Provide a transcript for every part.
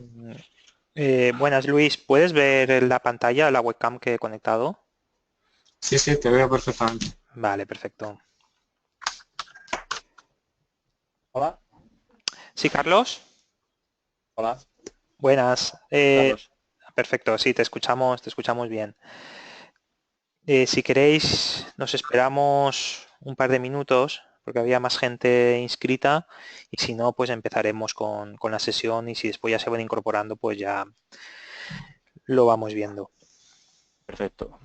Ujú. Buenas, Luis. ¿Puedes ver la pantalla, la webcam que he conectado? Sí, sí, te veo perfectamente. Vale, perfecto. Hola, Sí, Carlos. hola, Buenas. Carlos. Perfecto, sí, te escuchamos bien. Si queréis, nos esperamos un par de minutos porque había más gente inscrita y si no, pues empezaremos con la sesión y si después ya se van incorporando, pues ya lo vamos viendo. Perfecto.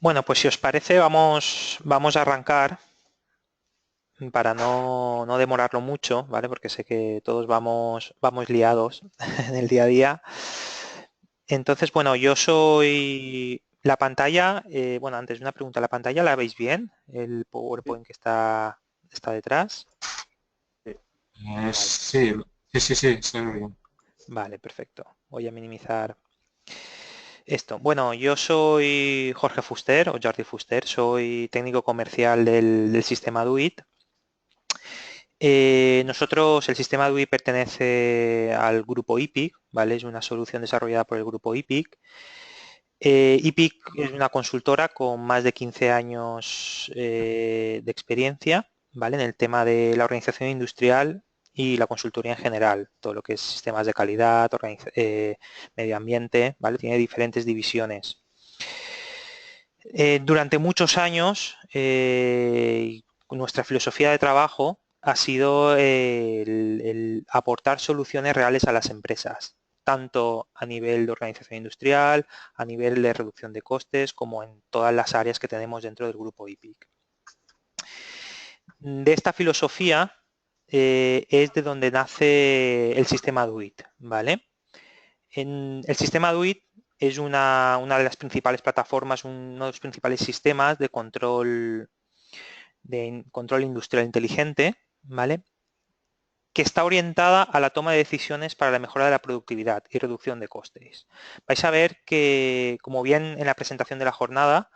Bueno, pues si os parece, vamos a arrancar para no demorarlo mucho, ¿vale? Porque sé que todos vamos liados en el día a día. Entonces, bueno, yo soy la pantalla, bueno, antes una pregunta, ¿la pantalla la veis bien? El Sí, PowerPoint que está detrás. sí, Vale, sí, sí, sí, sí, se ve bien. vale, perfecto. Voy a minimizar esto. Bueno, yo soy Jorge Fuster o Jordi Fuster, soy técnico comercial del sistema DUIT. Nosotros, el sistema DUI pertenece al grupo IPIC, ¿vale? Es una solución desarrollada por el grupo IPIC. IPIC es una consultora con más de 15 años de experiencia, ¿vale? En el tema de la organización industrial y la consultoría en general, todo lo que es sistemas de calidad, medio ambiente, ¿vale? Tiene diferentes divisiones. Durante muchos años, nuestra filosofía de trabajo ha sido el aportar soluciones reales a las empresas, tanto a nivel de organización industrial, a nivel de reducción de costes, como en todas las áreas que tenemos dentro del grupo IPIC. De esta filosofía es de donde nace el sistema DUIT, ¿vale? El sistema DUIT es una de las principales plataformas, uno de los principales sistemas de control industrial inteligente, ¿vale? Que está orientada a la toma de decisiones para la mejora de la productividad y reducción de costes. Vais a ver que, como bien en la presentación de la jornada,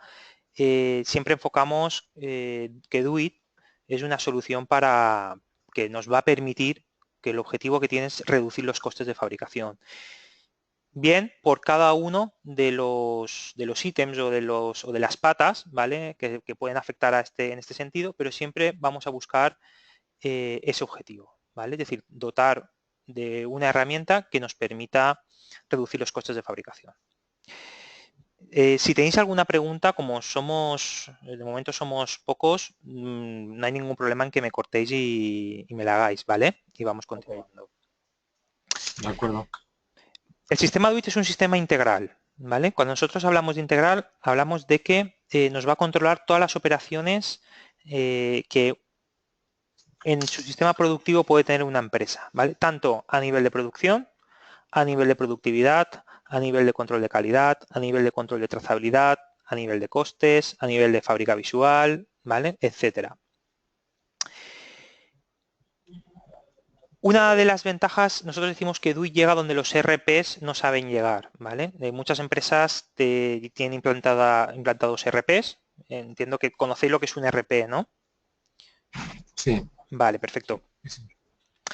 siempre enfocamos que DUIT es una solución para que nos va a permitir que el objetivo que tiene es reducir los costes de fabricación. Bien por cada uno de los ítems o de las patas, ¿vale? Que pueden afectar en este sentido, pero siempre vamos a buscar ese objetivo, ¿vale? Es decir, dotar de una herramienta que nos permita reducir los costes de fabricación. Si tenéis alguna pregunta, como de momento somos pocos, no hay ningún problema en que me cortéis y me la hagáis, ¿vale? Y vamos Ok, continuando. de acuerdo. El sistema DUIT es un sistema integral, ¿vale? Cuando nosotros hablamos de integral, hablamos de que nos va a controlar todas las operaciones que en su sistema productivo puede tener una empresa, ¿vale? Tanto a nivel de producción, a nivel de productividad, a nivel de control de calidad, a nivel de control de trazabilidad, a nivel de costes, a nivel de fábrica visual, ¿vale? Etcétera. Una de las ventajas, nosotros decimos que DUI llega donde los ERPs no saben llegar, ¿vale? Muchas empresas tienen implantados ERPs. Entiendo que conocéis lo que es un ERP, ¿no? Sí, Vale, perfecto. sí.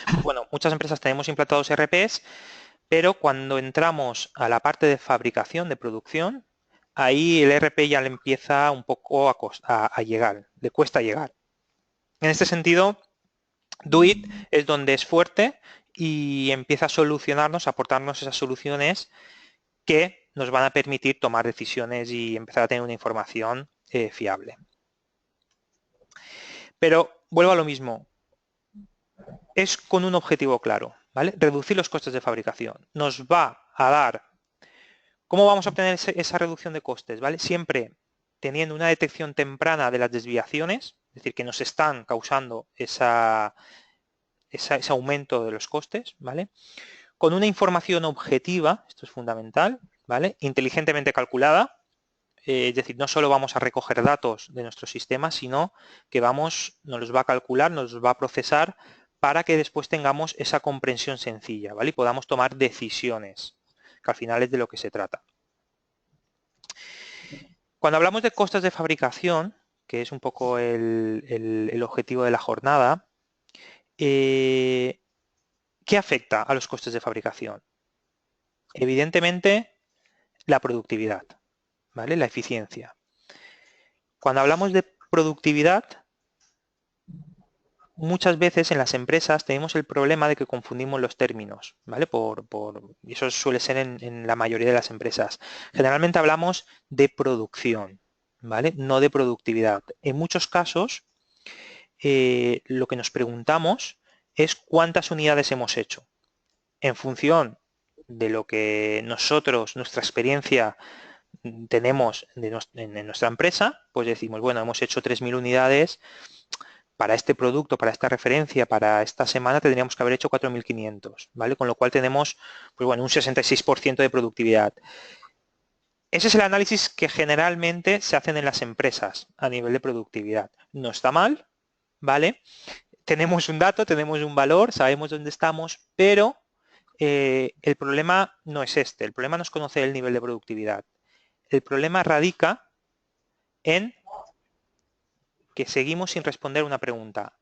Pues bueno, muchas empresas tenemos implantados ERPs, pero cuando entramos a la parte de fabricación, de producción, ahí el ERP ya le empieza un poco a llegar, le cuesta llegar. En este sentido, DUIT es donde es fuerte y empieza a solucionarnos, a aportarnos esas soluciones que nos van a permitir tomar decisiones y empezar a tener una información fiable. Pero vuelvo a lo mismo, es con un objetivo claro, ¿vale? Reducir los costes de fabricación. Nos va a dar, ¿cómo vamos a obtener esa reducción de costes? ¿Vale? Siempre teniendo una detección temprana de las desviaciones, es decir, que nos están causando ese aumento de los costes, ¿vale? Con una información objetiva, esto es fundamental, ¿vale? Inteligentemente calculada, es decir, no solo vamos a recoger datos de nuestro sistema, sino que nos los va a calcular, nos los va a procesar para que después tengamos esa comprensión sencilla, ¿vale? Y podamos tomar decisiones, que al final es de lo que se trata. Cuando hablamos de costes de fabricación, que es un poco el objetivo de la jornada, ¿qué afecta a los costes de fabricación? Evidentemente, la productividad, ¿vale? La eficiencia. Cuando hablamos de productividad, muchas veces en las empresas tenemos el problema de que confundimos los términos, ¿vale? Y eso suele ser en la mayoría de las empresas. Generalmente hablamos de producción, ¿vale? No de productividad. En muchos casos, lo que nos preguntamos es cuántas unidades hemos hecho. En función de lo que nosotros, nuestra experiencia tenemos en nuestra empresa, pues decimos, bueno, hemos hecho 3.000 unidades para este producto, para esta referencia, para esta semana tendríamos que haber hecho 4.500, ¿vale? Con lo cual tenemos, pues bueno, un 66% de productividad. Ese es el análisis que generalmente se hacen en las empresas a nivel de productividad. No está mal, ¿vale? Tenemos un dato, tenemos un valor, sabemos dónde estamos, pero el problema no es este. El problema no es conocer el nivel de productividad. El problema radica en que seguimos sin responder una pregunta.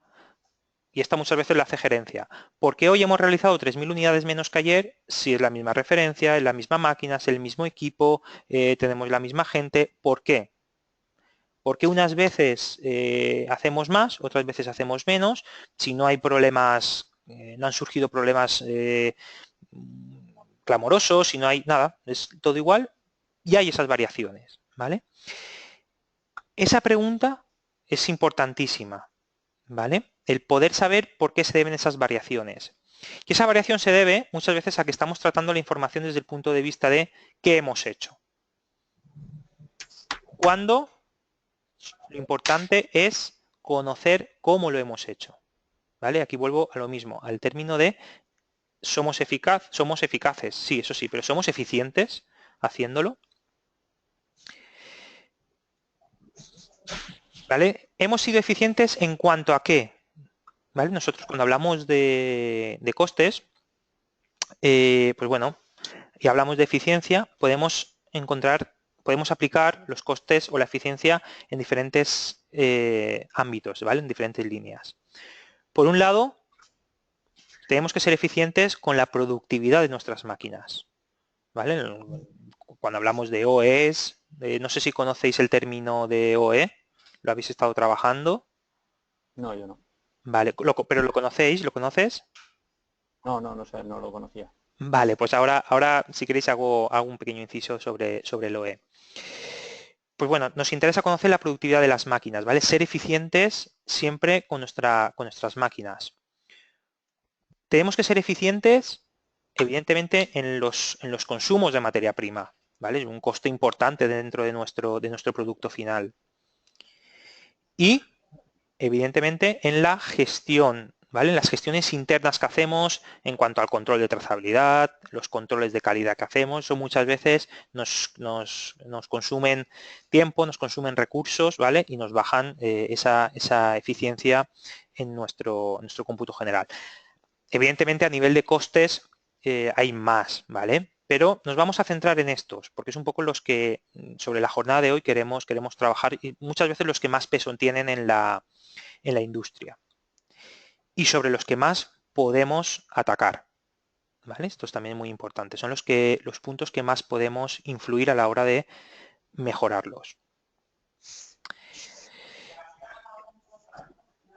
Y esta muchas veces la hace gerencia. ¿Por qué hoy hemos realizado 3.000 unidades menos que ayer si es la misma referencia, es la misma máquina, es el mismo equipo, tenemos la misma gente? ¿Por qué? Porque unas veces hacemos más, otras veces hacemos menos. Si no hay problemas, no han surgido problemas clamorosos, si no hay nada, es todo igual y hay esas variaciones, ¿vale? Esa pregunta es importantísima, ¿vale? El poder saber por qué se deben esas variaciones. Y esa variación se debe muchas veces a que estamos tratando la información desde el punto de vista de qué hemos hecho. Cuando lo importante es conocer cómo lo hemos hecho. ¿Vale? Aquí vuelvo a lo mismo, al término de somos eficaces, sí, eso sí, pero somos eficientes haciéndolo. ¿Vale? Hemos sido eficientes en cuanto a qué, ¿vale? Nosotros cuando hablamos de costes, pues bueno, y hablamos de eficiencia, podemos aplicar los costes o la eficiencia en diferentes ámbitos, ¿vale? En diferentes líneas. Por un lado, tenemos que ser eficientes con la productividad de nuestras máquinas, ¿vale? Cuando hablamos de OEs, no sé si conocéis el término de OE, lo habéis estado trabajando, No, yo no. ¿vale? Pero lo conocéis, ¿lo conoces? No, no, no sé, no lo conocía. Vale, pues ahora si queréis hago un pequeño inciso sobre el OE. Pues bueno, nos interesa conocer la productividad de las máquinas, ¿vale? Ser eficientes siempre con nuestras máquinas. Tenemos que ser eficientes, evidentemente, en los consumos de materia prima, ¿vale? Es un coste importante dentro de nuestro producto final. Y, evidentemente, en la gestión, ¿vale? En las gestiones internas que hacemos en cuanto al control de trazabilidad, los controles de calidad que hacemos, eso muchas veces nos consumen tiempo, nos consumen recursos, ¿vale? Y nos bajan esa eficiencia en nuestro cómputo general. Evidentemente, a nivel de costes hay más, ¿vale? Pero nos vamos a centrar en estos, porque es un poco los que sobre la jornada de hoy queremos trabajar y muchas veces los que más peso tienen en la industria y sobre los que más podemos atacar, ¿vale? Esto es también muy importante. Son los puntos que más podemos influir a la hora de mejorarlos.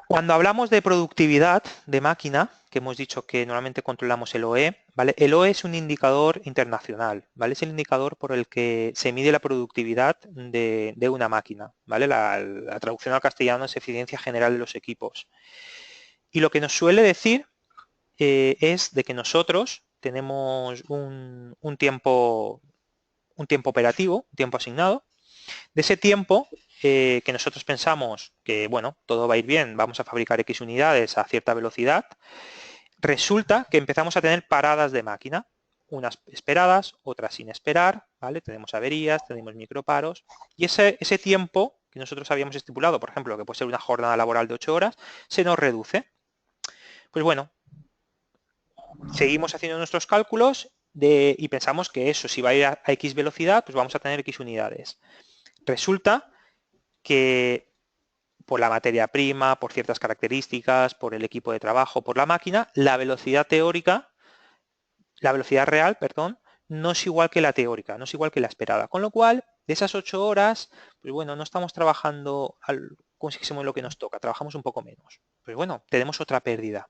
Cuando hablamos de productividad de máquina, que hemos dicho que normalmente controlamos el OE, ¿vale? El OE es un indicador internacional, ¿vale? Es el indicador por el que se mide la productividad de una máquina, ¿vale? La traducción al castellano es eficiencia general de los equipos. Y lo que nos suele decir es de que nosotros tenemos un tiempo operativo, un tiempo asignado. De ese tiempo que nosotros pensamos que, bueno, todo va a ir bien, vamos a fabricar X unidades a cierta velocidad, resulta que empezamos a tener paradas de máquina, unas esperadas, otras sin esperar, ¿vale? Tenemos averías, tenemos microparos, y ese tiempo que nosotros habíamos estipulado, por ejemplo, que puede ser una jornada laboral de 8 horas, se nos reduce. Pues bueno, seguimos haciendo nuestros cálculos y pensamos que eso, si va a ir a X velocidad, pues vamos a tener X unidades. Resulta que por la materia prima, por ciertas características, por el equipo de trabajo, por la máquina, la velocidad real, perdón, no es igual que la teórica, no es igual que la esperada. Con lo cual, de esas 8 horas, pues bueno, no estamos trabajando como si fuésemos lo que nos toca, trabajamos un poco menos. Pues bueno, tenemos otra pérdida.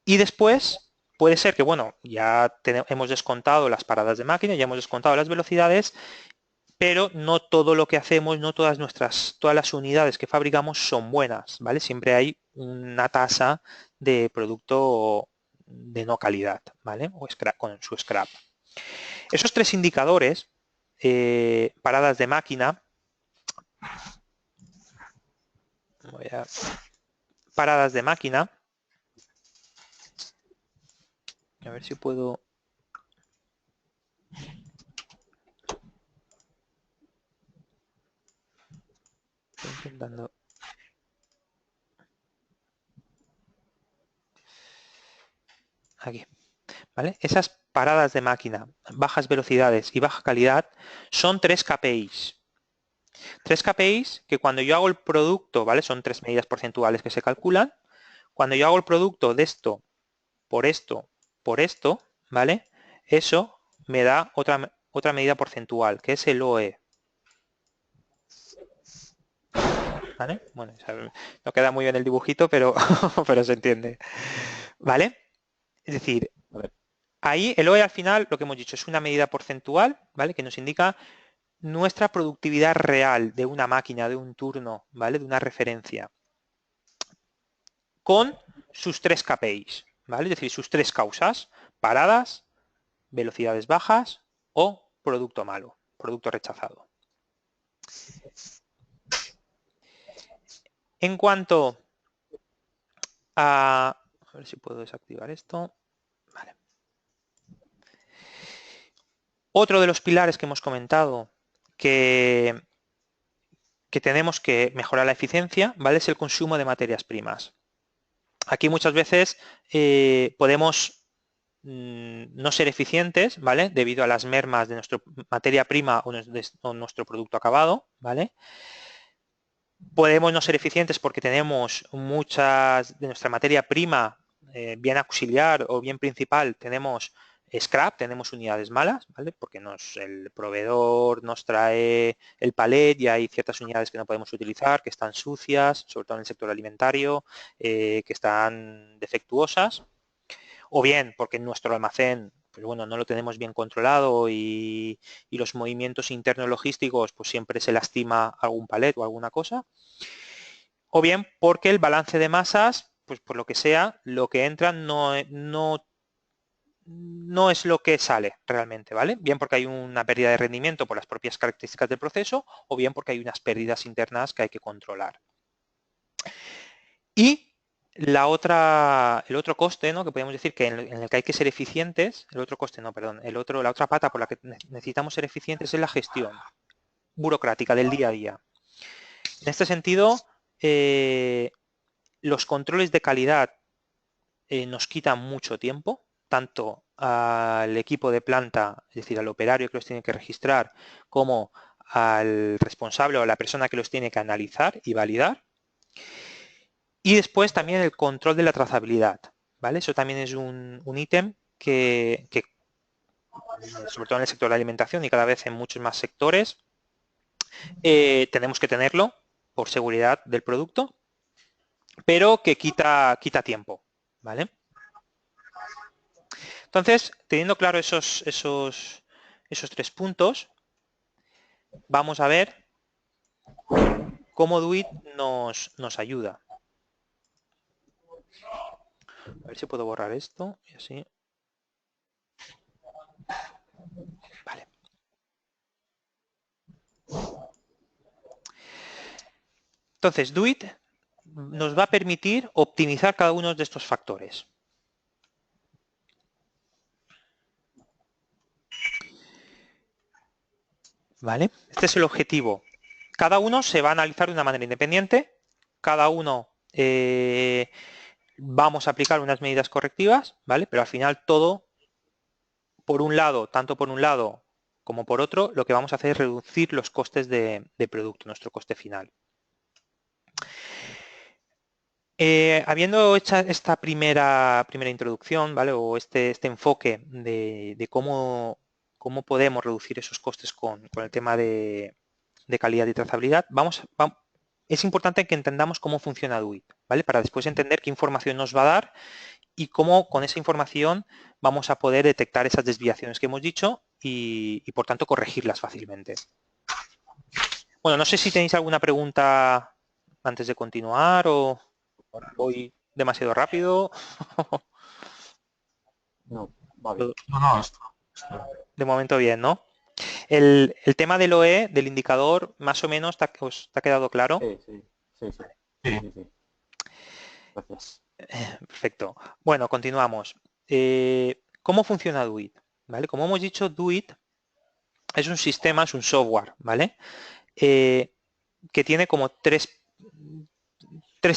Y después puede ser que, bueno, ya hemos descontado las paradas de máquina, ya hemos descontado las velocidades, pero no todo lo que hacemos, no todas las unidades que fabricamos son buenas, ¿vale? Siempre hay una tasa de producto de no calidad, ¿vale? O scrap, con su scrap. Esos tres indicadores, paradas de máquina, paradas de máquina, a ver si puedo... Estoy intentando... Aquí, ¿vale? Esas paradas de máquina, bajas velocidades y baja calidad son 3 KPIs. 3 KPIs que cuando yo hago el producto, ¿vale? Son 3 medidas porcentuales que se calculan. Cuando yo hago el producto de esto, por esto, ¿vale? Eso me da otra medida porcentual, que es el OE. ¿Vale? Bueno, no queda muy bien el dibujito, pero, pero se entiende. ¿Vale? Es decir, ahí el OE al final, lo que hemos dicho, es una medida porcentual, ¿vale? Que nos indica nuestra productividad real de una máquina, de un turno, ¿vale? De una referencia. Con sus 3 KPIs, ¿vale? Es decir, sus 3 causas, paradas, velocidades bajas o producto malo, producto rechazado. En cuanto a ver si puedo desactivar esto. Vale. Otro de los pilares que hemos comentado que tenemos que mejorar la eficiencia, ¿vale? Es el consumo de materias primas. Aquí muchas veces podemos no ser eficientes, ¿vale? Debido a las mermas de nuestra materia prima o nuestro producto acabado, ¿vale? Podemos no ser eficientes porque tenemos muchas de nuestra materia prima, bien auxiliar o bien principal, tenemos scrap, tenemos unidades malas, ¿vale? Porque el proveedor nos trae el palet y hay ciertas unidades que no podemos utilizar, que están sucias, sobre todo en el sector alimentario, que están defectuosas. o bien porque en nuestro almacén pues bueno, no lo tenemos bien controlado y los movimientos internos logísticos pues siempre se lastima algún palet o alguna cosa, o bien porque el balance de masas, pues por lo que sea, lo que entra no es lo que sale realmente, ¿vale? Bien porque hay una pérdida de rendimiento por las propias características del proceso, o bien porque hay unas pérdidas internas que hay que controlar. Y el otro coste, ¿no? Que podemos decir que en el que hay que ser eficientes, la otra pata por la que necesitamos ser eficientes es la gestión burocrática del día a día. En este sentido, los controles de calidad nos quitan mucho tiempo, tanto al equipo de planta, es decir, al operario que los tiene que registrar, como al responsable o a la persona que los tiene que analizar y validar. Y después también el control de la trazabilidad, ¿vale? Eso también es un ítem que, sobre todo en el sector de la alimentación y cada vez en muchos más sectores, tenemos que tenerlo por seguridad del producto, pero que quita tiempo, ¿vale? Entonces, teniendo claro esos 3 puntos, vamos a ver cómo Duit nos ayuda. A ver si puedo borrar esto y así. Vale. Entonces, Duit nos va a permitir optimizar cada uno de estos factores. ¿Vale? Este es el objetivo. Cada uno se va a analizar de una manera independiente. Cada uno vamos a aplicar unas medidas correctivas, ¿vale? Pero al final todo, por un lado, tanto por un lado como por otro, lo que vamos a hacer es reducir los costes de producto, nuestro coste final. Habiendo hecho esta primera introducción, ¿vale? O este enfoque de cómo podemos reducir esos costes con el tema de calidad y trazabilidad, es importante que entendamos cómo funciona Duit, ¿vale? Para después entender qué información nos va a dar y cómo con esa información vamos a poder detectar esas desviaciones que hemos dicho y por tanto corregirlas fácilmente. Bueno, no sé si tenéis alguna pregunta antes de continuar o voy demasiado rápido. No, va bien. No, De momento bien, ¿no? El tema del OE, del indicador, más o menos, ¿os te ha quedado claro? Sí. Gracias. Perfecto. Bueno, continuamos. ¿Cómo funciona Duit? ¿Vale? Como hemos dicho, Duit es un sistema, es un software, ¿vale? Que tiene como tres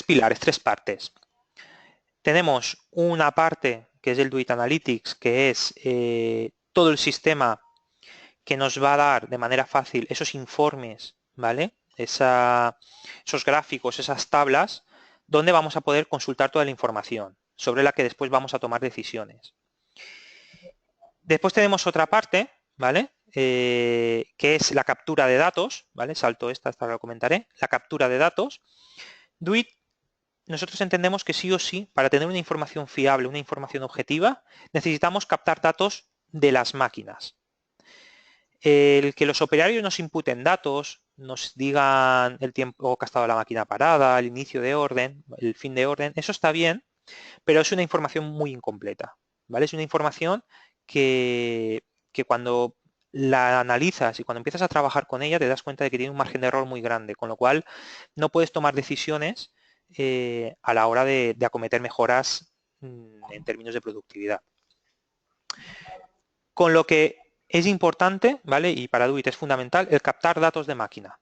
pilares, 3 partes. Tenemos una parte que es el Duit Analytics, que es todo el sistema que nos va a dar de manera fácil esos informes, ¿vale? Esos gráficos, esas tablas, donde vamos a poder consultar toda la información, sobre la que después vamos a tomar decisiones. Después tenemos otra parte, ¿vale? Que es la captura de datos, ¿vale? Salto esta lo comentaré. La captura de datos. Duit, nosotros entendemos que sí o sí, para tener una información fiable, una información objetiva, necesitamos captar datos de las máquinas. El que los operarios nos imputen datos, nos digan el tiempo que ha estado la máquina parada, el inicio de orden, el fin de orden, eso está bien, pero es una información muy incompleta, ¿vale? Es una información que cuando la analizas y cuando empiezas a trabajar con ella te das cuenta de que tiene un margen de error muy grande, con lo cual no puedes tomar decisiones a la hora de acometer mejoras en términos de productividad. Con lo que es importante, ¿vale? Y para Duit es fundamental el captar datos de máquina.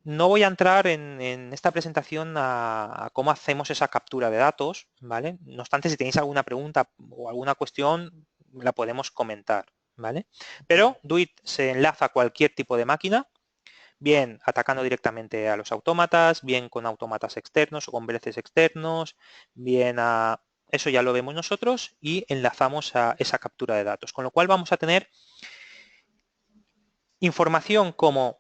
No voy a entrar en esta presentación a cómo hacemos esa captura de datos, ¿vale? No obstante, si tenéis alguna pregunta o alguna cuestión, la podemos comentar, ¿vale? Pero Duit se enlaza a cualquier tipo de máquina, bien atacando directamente a los autómatas, bien con autómatas externos o con breces externos, bien a... Eso ya lo vemos nosotros y enlazamos a esa captura de datos, con lo cual vamos a tener información como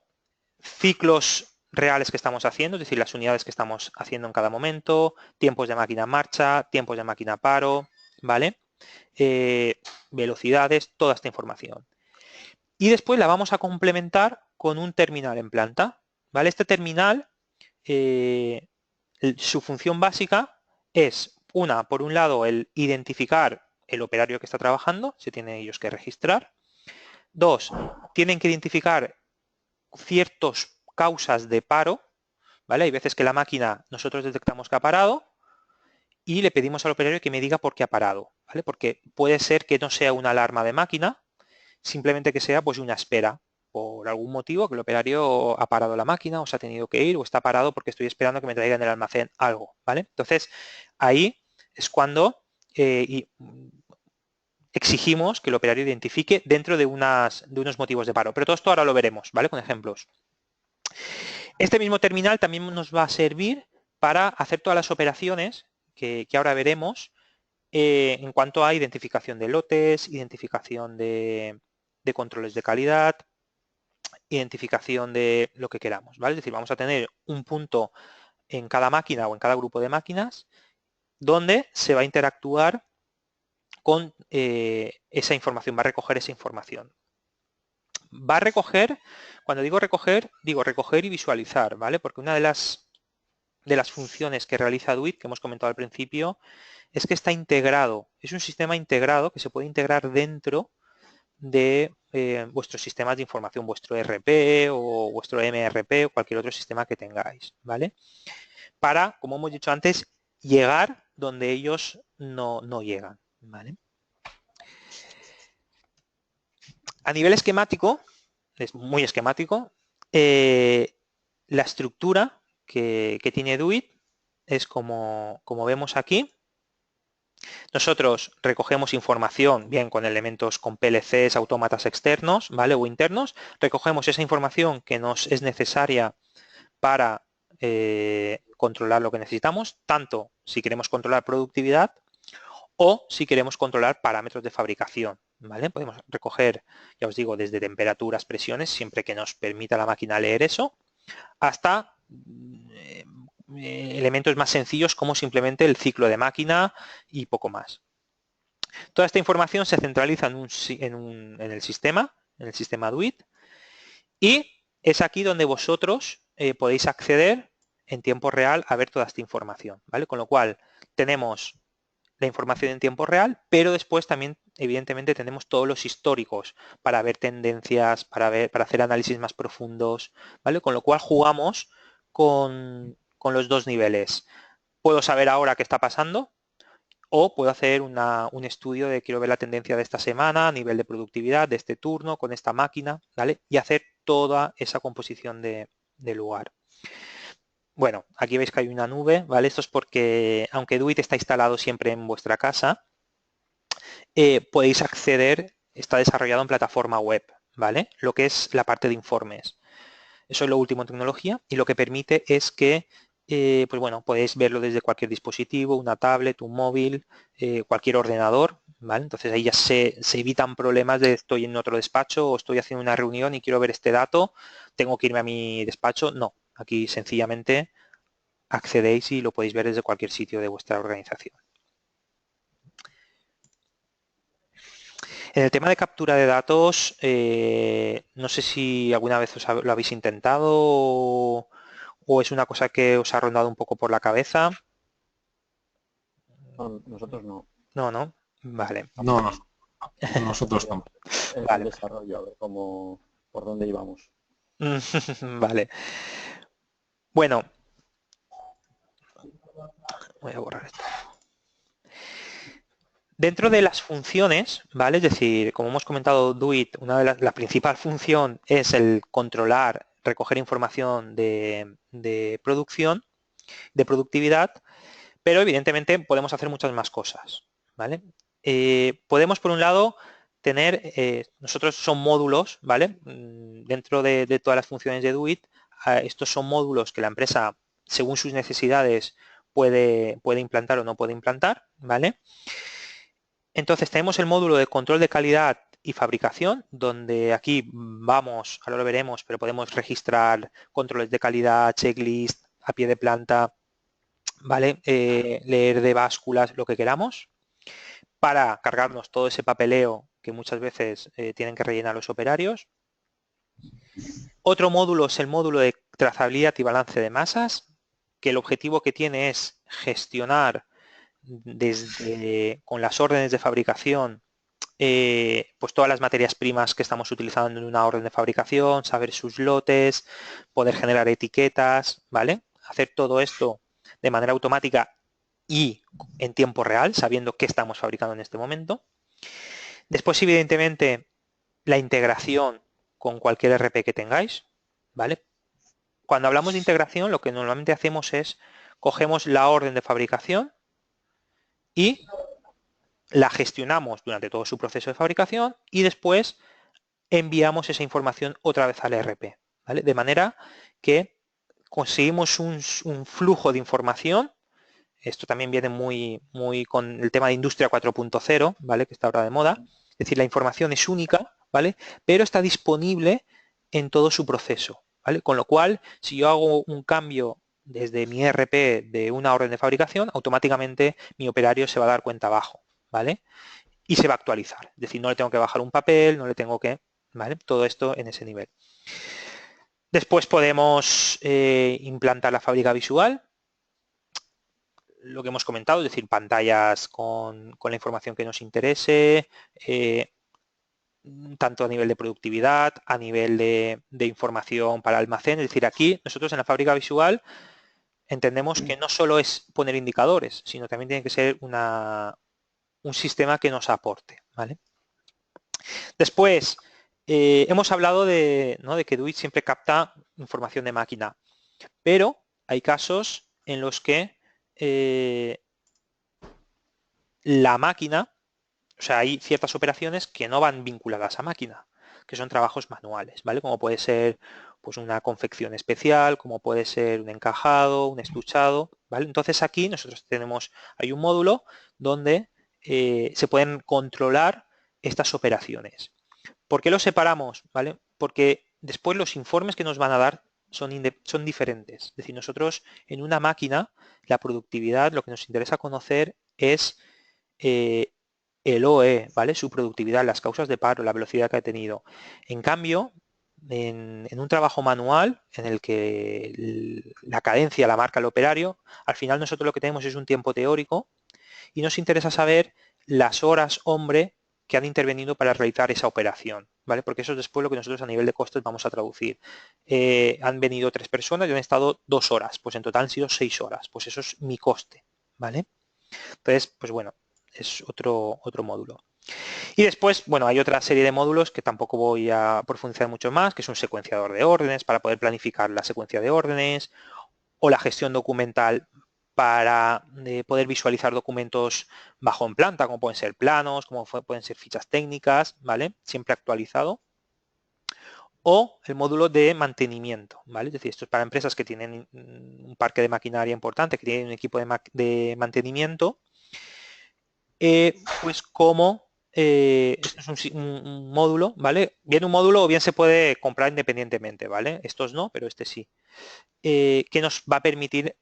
ciclos reales que estamos haciendo, es decir, las unidades que estamos haciendo en cada momento, tiempos de máquina en marcha, tiempos de máquina a paro, ¿vale? velocidades, toda esta información. Y después la vamos a complementar con un terminal en planta, ¿vale? Este terminal, su función básica es, por un lado, el identificar el operario que está trabajando, se tienen ellos que registrar. 2, tienen que identificar ciertas causas de paro, ¿vale? Hay veces que la máquina nosotros detectamos que ha parado y le pedimos al operario que me diga por qué ha parado, ¿vale? Porque puede ser que no sea una alarma de máquina, simplemente que sea pues una espera por algún motivo, que el operario ha parado la máquina o se ha tenido que ir o está parado porque estoy esperando que me traigan en el almacén algo, ¿vale? Entonces, ahí es cuando exigimos que el operario identifique dentro de unos motivos de paro. Pero todo esto ahora lo veremos, ¿vale? Con ejemplos. Este mismo terminal también nos va a servir para hacer todas las operaciones que ahora veremos en cuanto a identificación de lotes, identificación de controles de calidad, identificación de lo que queramos, ¿vale? Es decir, vamos a tener un punto en cada máquina o en cada grupo de máquinas donde se va a interactuar con esa información, va a recoger esa información. Va a recoger, cuando digo recoger y visualizar, ¿vale? Porque una de las funciones que realiza Duit, que hemos comentado al principio, es que está integrado, es un sistema integrado que se puede integrar dentro de vuestros sistemas de información, vuestro ERP o vuestro MRP o cualquier otro sistema que tengáis, ¿vale? Para, como hemos dicho antes, llegar donde ellos no llegan, ¿vale? A nivel esquemático, es muy esquemático, la estructura que tiene Duit es como vemos aquí. Nosotros recogemos información, bien con elementos con PLCs, autómatas externos, ¿vale? O internos. Recogemos esa información que nos es necesaria para controlar lo que necesitamos, tanto si queremos controlar productividad o si queremos controlar parámetros de fabricación, ¿vale? Podemos recoger, ya os digo, desde temperaturas, presiones, siempre que nos permita la máquina leer eso, hasta elementos más sencillos como simplemente el ciclo de máquina y poco más. Toda esta información se centraliza en el sistema Duit, y es aquí donde vosotros podéis acceder en tiempo real a ver toda esta información, ¿vale? Con lo cual tenemos la información en tiempo real, pero después también evidentemente tenemos todos los históricos para ver tendencias, para hacer análisis más profundos, ¿vale? Con lo cual jugamos con los dos niveles. Puedo saber ahora qué está pasando, o puedo hacer un estudio de quiero ver la tendencia de esta semana a nivel de productividad, de este turno, con esta máquina, ¿vale? Y hacer toda esa composición de lugar. Bueno, aquí veis que hay una nube, ¿vale? Esto es porque, aunque Duit está instalado siempre en vuestra casa, podéis acceder, está desarrollado en plataforma web, ¿vale? Lo que es la parte de informes. Eso es lo último en tecnología y lo que permite es que pues bueno, podéis verlo desde cualquier dispositivo, una tablet, un móvil, cualquier ordenador, ¿vale? Entonces ahí ya se evitan problemas de estoy en otro despacho o estoy haciendo una reunión y quiero ver este dato, tengo que irme a mi despacho. No, aquí sencillamente accedéis y lo podéis ver desde cualquier sitio de vuestra organización. En el tema de captura de datos, no sé si alguna vez lo habéis intentado o es una cosa que os ha rondado un poco por la cabeza. No, nosotros no. No, ¿no? Vale. No, nosotros no. El Vale. desarrollo, a ver cómo, por dónde íbamos. Vale. Bueno. Voy a borrar esto. Dentro de las funciones, ¿vale? Es decir, como hemos comentado, Duit, una de la principal función es el controlar, recoger información de producción, de productividad, pero evidentemente podemos hacer muchas más cosas, ¿vale? Podemos, por un lado, tener, nosotros son módulos, ¿vale? Dentro de todas las funciones de Duit, estos son módulos que la empresa, según sus necesidades, puede implantar o no puede implantar, ¿vale? Entonces tenemos el módulo de control de calidad y fabricación, donde aquí vamos, ahora lo veremos, pero podemos registrar controles de calidad, checklist, a pie de planta, ¿vale? Leer de básculas, lo que queramos. para cargarnos todo ese papeleo que muchas veces tienen que rellenar los operarios. Otro módulo es el módulo de trazabilidad y balance de masas, que el objetivo que tiene es gestionar con las órdenes de fabricación pues todas las materias primas que estamos utilizando en una orden de fabricación, saber sus lotes, poder generar etiquetas, ¿vale? Hacer todo esto de manera automática y en tiempo real, sabiendo qué estamos fabricando en este momento. Después, evidentemente, la integración con cualquier RP que tengáis, ¿vale? Cuando hablamos de integración, lo que normalmente hacemos es cogemos la orden de fabricación y la gestionamos durante todo su proceso de fabricación y después enviamos esa información otra vez al ERP, ¿vale? De manera que conseguimos un flujo de información. Esto también viene muy con el tema de Industria 4.0, ¿vale? Que está ahora de moda. Es decir, la información es única, ¿vale? Pero está disponible en todo su proceso, ¿vale? Con lo cual, si yo hago un cambio desde mi ERP de una orden de fabricación, automáticamente mi operario se va a dar cuenta abajo, ¿vale? Y se va a actualizar. Es decir, no le tengo que bajar un papel, no le tengo que... ¿vale? Todo esto en ese nivel. Después podemos implantar la fábrica visual, lo que hemos comentado, es decir, pantallas con la información que nos interese, tanto a nivel de productividad, a nivel de información para almacén. Es decir, aquí nosotros en la fábrica visual entendemos que no solo es poner indicadores, sino también tiene que ser un sistema que nos aporte, ¿vale? Después, hemos hablado de que Duit siempre capta información de máquina, pero hay casos en los que la máquina, o sea, hay ciertas operaciones que no van vinculadas a máquina, que son trabajos manuales, ¿vale? Como puede ser pues una confección especial, como puede ser un encajado, un estuchado, ¿vale? Entonces aquí nosotros hay un módulo donde se pueden controlar estas operaciones. ¿Por qué los separamos? ¿Vale? Porque después los informes que nos van a dar son diferentes. Es decir, nosotros en una máquina, la productividad, lo que nos interesa conocer es el OE, ¿vale? Su productividad, las causas de paro, la velocidad que ha tenido. En cambio, en un trabajo manual, en el que la cadencia la marca el operario, al final nosotros lo que tenemos es un tiempo teórico y nos interesa saber las horas hombre que han intervenido para realizar esa operación, ¿vale? Porque eso es después lo que nosotros a nivel de costes vamos a traducir. Han venido 3 personas y han estado 2 horas, pues en total han sido 6 horas, pues eso es mi coste, ¿vale? Entonces, pues bueno, es otro módulo. Y después, bueno, hay otra serie de módulos que tampoco voy a profundizar mucho más, que es un secuenciador de órdenes para poder planificar la secuencia de órdenes, o la gestión documental para poder visualizar documentos bajo en planta, como pueden ser planos, como pueden ser fichas técnicas, ¿vale? Siempre actualizado. O el módulo de mantenimiento, ¿vale? Es decir, esto es para empresas que tienen un parque de maquinaria importante, que tienen un equipo de mantenimiento, pues como esto es un módulo, ¿vale? Bien un módulo o bien se puede comprar independientemente, ¿vale? Estos no, pero este sí. Que nos va a permitir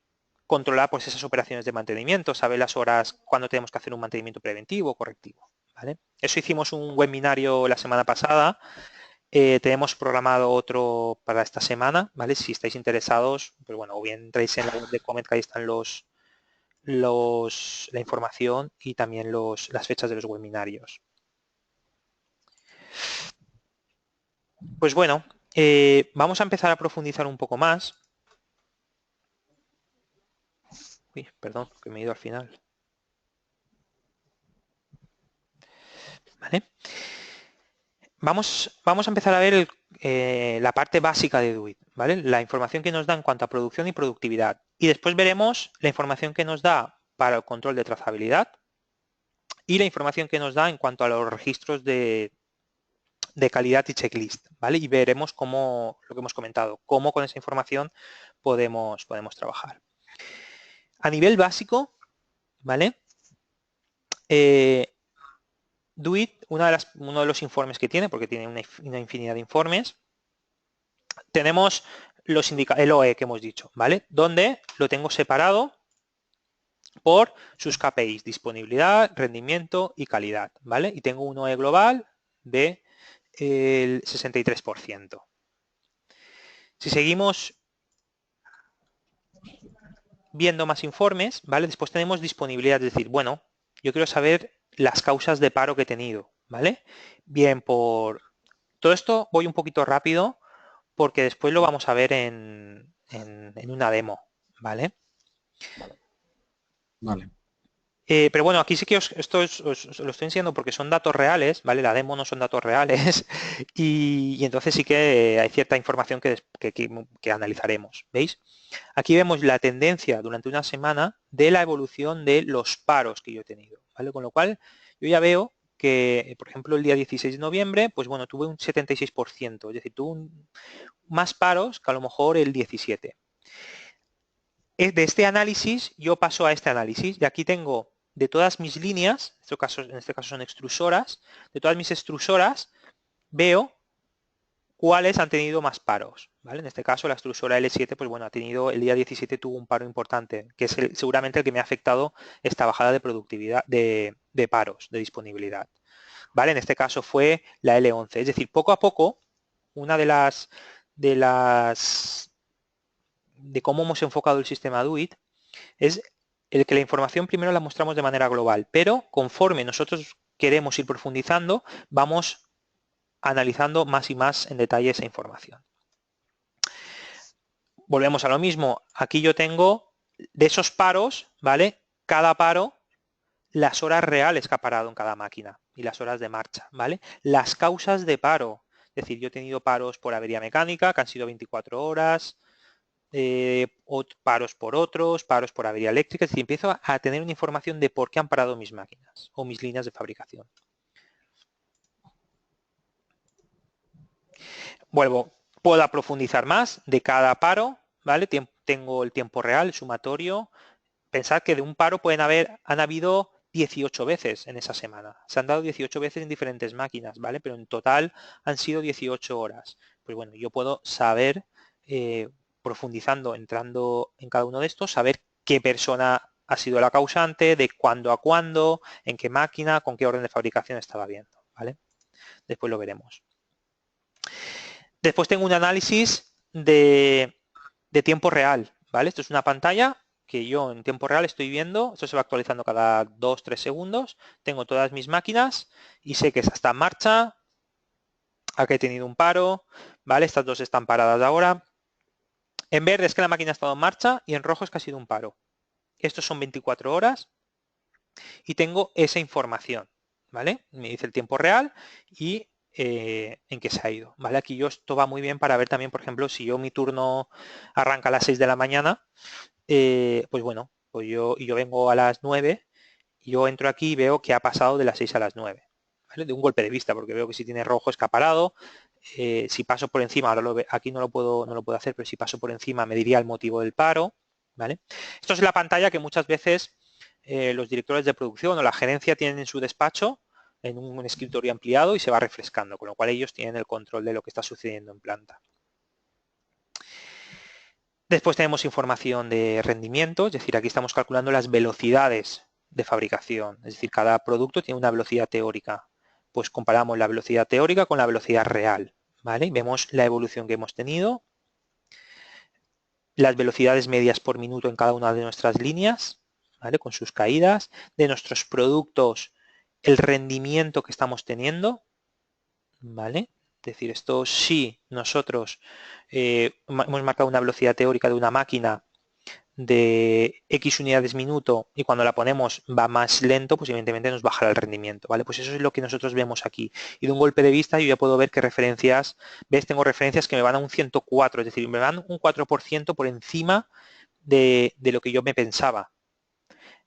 controlar pues esas operaciones de mantenimiento, saber las horas cuando tenemos que hacer un mantenimiento preventivo o correctivo, ¿vale? Eso hicimos un webinario la semana pasada. Tenemos programado otro para esta semana, ¿vale? Si estáis interesados, pues bueno, o bien entráis en la web de Comet, que ahí están la información y también las fechas de los webinarios. Pues bueno, vamos a empezar a profundizar un poco más. Uy, perdón, que me he ido al final. ¿Vale? Vamos a empezar a ver la parte básica de Duit, ¿vale? La información que nos da en cuanto a producción y productividad. Y después veremos la información que nos da para el control de trazabilidad y la información que nos da en cuanto a los registros de calidad y checklist, ¿vale? Y veremos cómo, lo que hemos comentado, cómo con esa información podemos trabajar. A nivel básico, ¿vale? Duit, uno de los informes que tiene, porque tiene una infinidad de informes, tenemos el OE que hemos dicho, ¿vale? Donde lo tengo separado por sus KPIs, disponibilidad, rendimiento y calidad, ¿vale? Y tengo un OE global de el 63%. Si seguimos viendo más informes, ¿vale? Después tenemos disponibilidad, es decir, bueno, yo quiero saber las causas de paro que he tenido, ¿vale? Bien, por todo esto voy un poquito rápido porque después lo vamos a ver en una demo, ¿vale? Vale. Pero bueno, aquí sí que os lo estoy enseñando porque son datos reales, ¿vale? La demo no son datos reales y entonces sí que hay cierta información que analizaremos, ¿veis? Aquí vemos la tendencia durante una semana de la evolución de los paros que yo he tenido, ¿vale? Con lo cual yo ya veo que, por ejemplo, el día 16 de noviembre, pues bueno, tuve un 76%, es decir, tuve más paros que a lo mejor el 17. De este análisis yo paso a este análisis y aquí tengo de todas mis líneas, en este caso son extrusoras, de todas mis extrusoras veo cuáles han tenido más paros, ¿vale? En este caso la extrusora L7, pues bueno, el día 17 tuvo un paro importante, que es seguramente el que me ha afectado esta bajada de productividad, de paros, de disponibilidad, ¿vale? En este caso fue la L11, es decir, poco a poco, una de cómo hemos enfocado el sistema DOIT es el que la información primero la mostramos de manera global, pero conforme nosotros queremos ir profundizando, vamos analizando más y más en detalle esa información. Volvemos a lo mismo. Aquí yo tengo de esos paros, ¿vale? Cada paro, las horas reales que ha parado en cada máquina y las horas de marcha, ¿vale? Las causas de paro, es decir, yo he tenido paros por avería mecánica, que han sido 24 horas, paros por otros, paros por avería eléctrica, es decir, empiezo a tener una información de por qué han parado mis máquinas o mis líneas de fabricación. Puedo profundizar más de cada paro, ¿vale? Tengo el tiempo real, el sumatorio. Pensad que de un paro han habido 18 veces en esa semana. Se han dado 18 veces en diferentes máquinas, ¿vale? Pero en total han sido 18 horas. Pues bueno, yo puedo saber, profundizando, entrando en cada uno de estos, saber qué persona ha sido la causante, de cuándo a cuándo, en qué máquina, con qué orden de fabricación estaba viendo, ¿vale? Después lo veremos. Después tengo un análisis de tiempo real, ¿vale? Esto es una pantalla que yo en tiempo real estoy viendo, esto se va actualizando cada 2-3 segundos, tengo todas mis máquinas y sé que esta está en marcha, aquí he tenido un paro, ¿vale? Estas dos están paradas ahora. En verde es que la máquina ha estado en marcha y en rojo es que ha sido un paro. Estos son 24 horas y tengo esa información, ¿vale? Me dice el tiempo real y en qué se ha ido, ¿vale? Aquí esto va muy bien para ver también, por ejemplo, si mi turno arranca a las 6 de la mañana, pues bueno, pues yo vengo a las 9, yo entro aquí y veo que ha pasado de las 6 a las 9, ¿vale? De un golpe de vista, porque veo que si tiene rojo es que ha parado, si paso por encima, aquí no lo puedo hacer, pero si paso por encima me diría el motivo del paro, ¿vale? Esto es la pantalla que muchas veces los directores de producción o la gerencia tienen en su despacho, en un escritorio ampliado y se va refrescando, con lo cual ellos tienen el control de lo que está sucediendo en planta. Después tenemos información de rendimiento, es decir, aquí estamos calculando las velocidades de fabricación, es decir, cada producto tiene una velocidad teórica. Pues comparamos la velocidad teórica con la velocidad real, ¿vale? Vemos la evolución que hemos tenido, las velocidades medias por minuto en cada una de nuestras líneas, ¿vale? Con sus caídas, de nuestros productos, el rendimiento que estamos teniendo, ¿vale? Es decir, esto sí nosotros hemos marcado una velocidad teórica de una máquina de X unidades minuto y cuando la ponemos va más lento, pues evidentemente nos bajará el rendimiento, ¿vale? Pues eso es lo que nosotros vemos aquí. Y de un golpe de vista yo ya puedo ver qué referencias, ¿ves? Tengo referencias que me van a un 104, es decir, me van un 4% por encima de lo que yo me pensaba.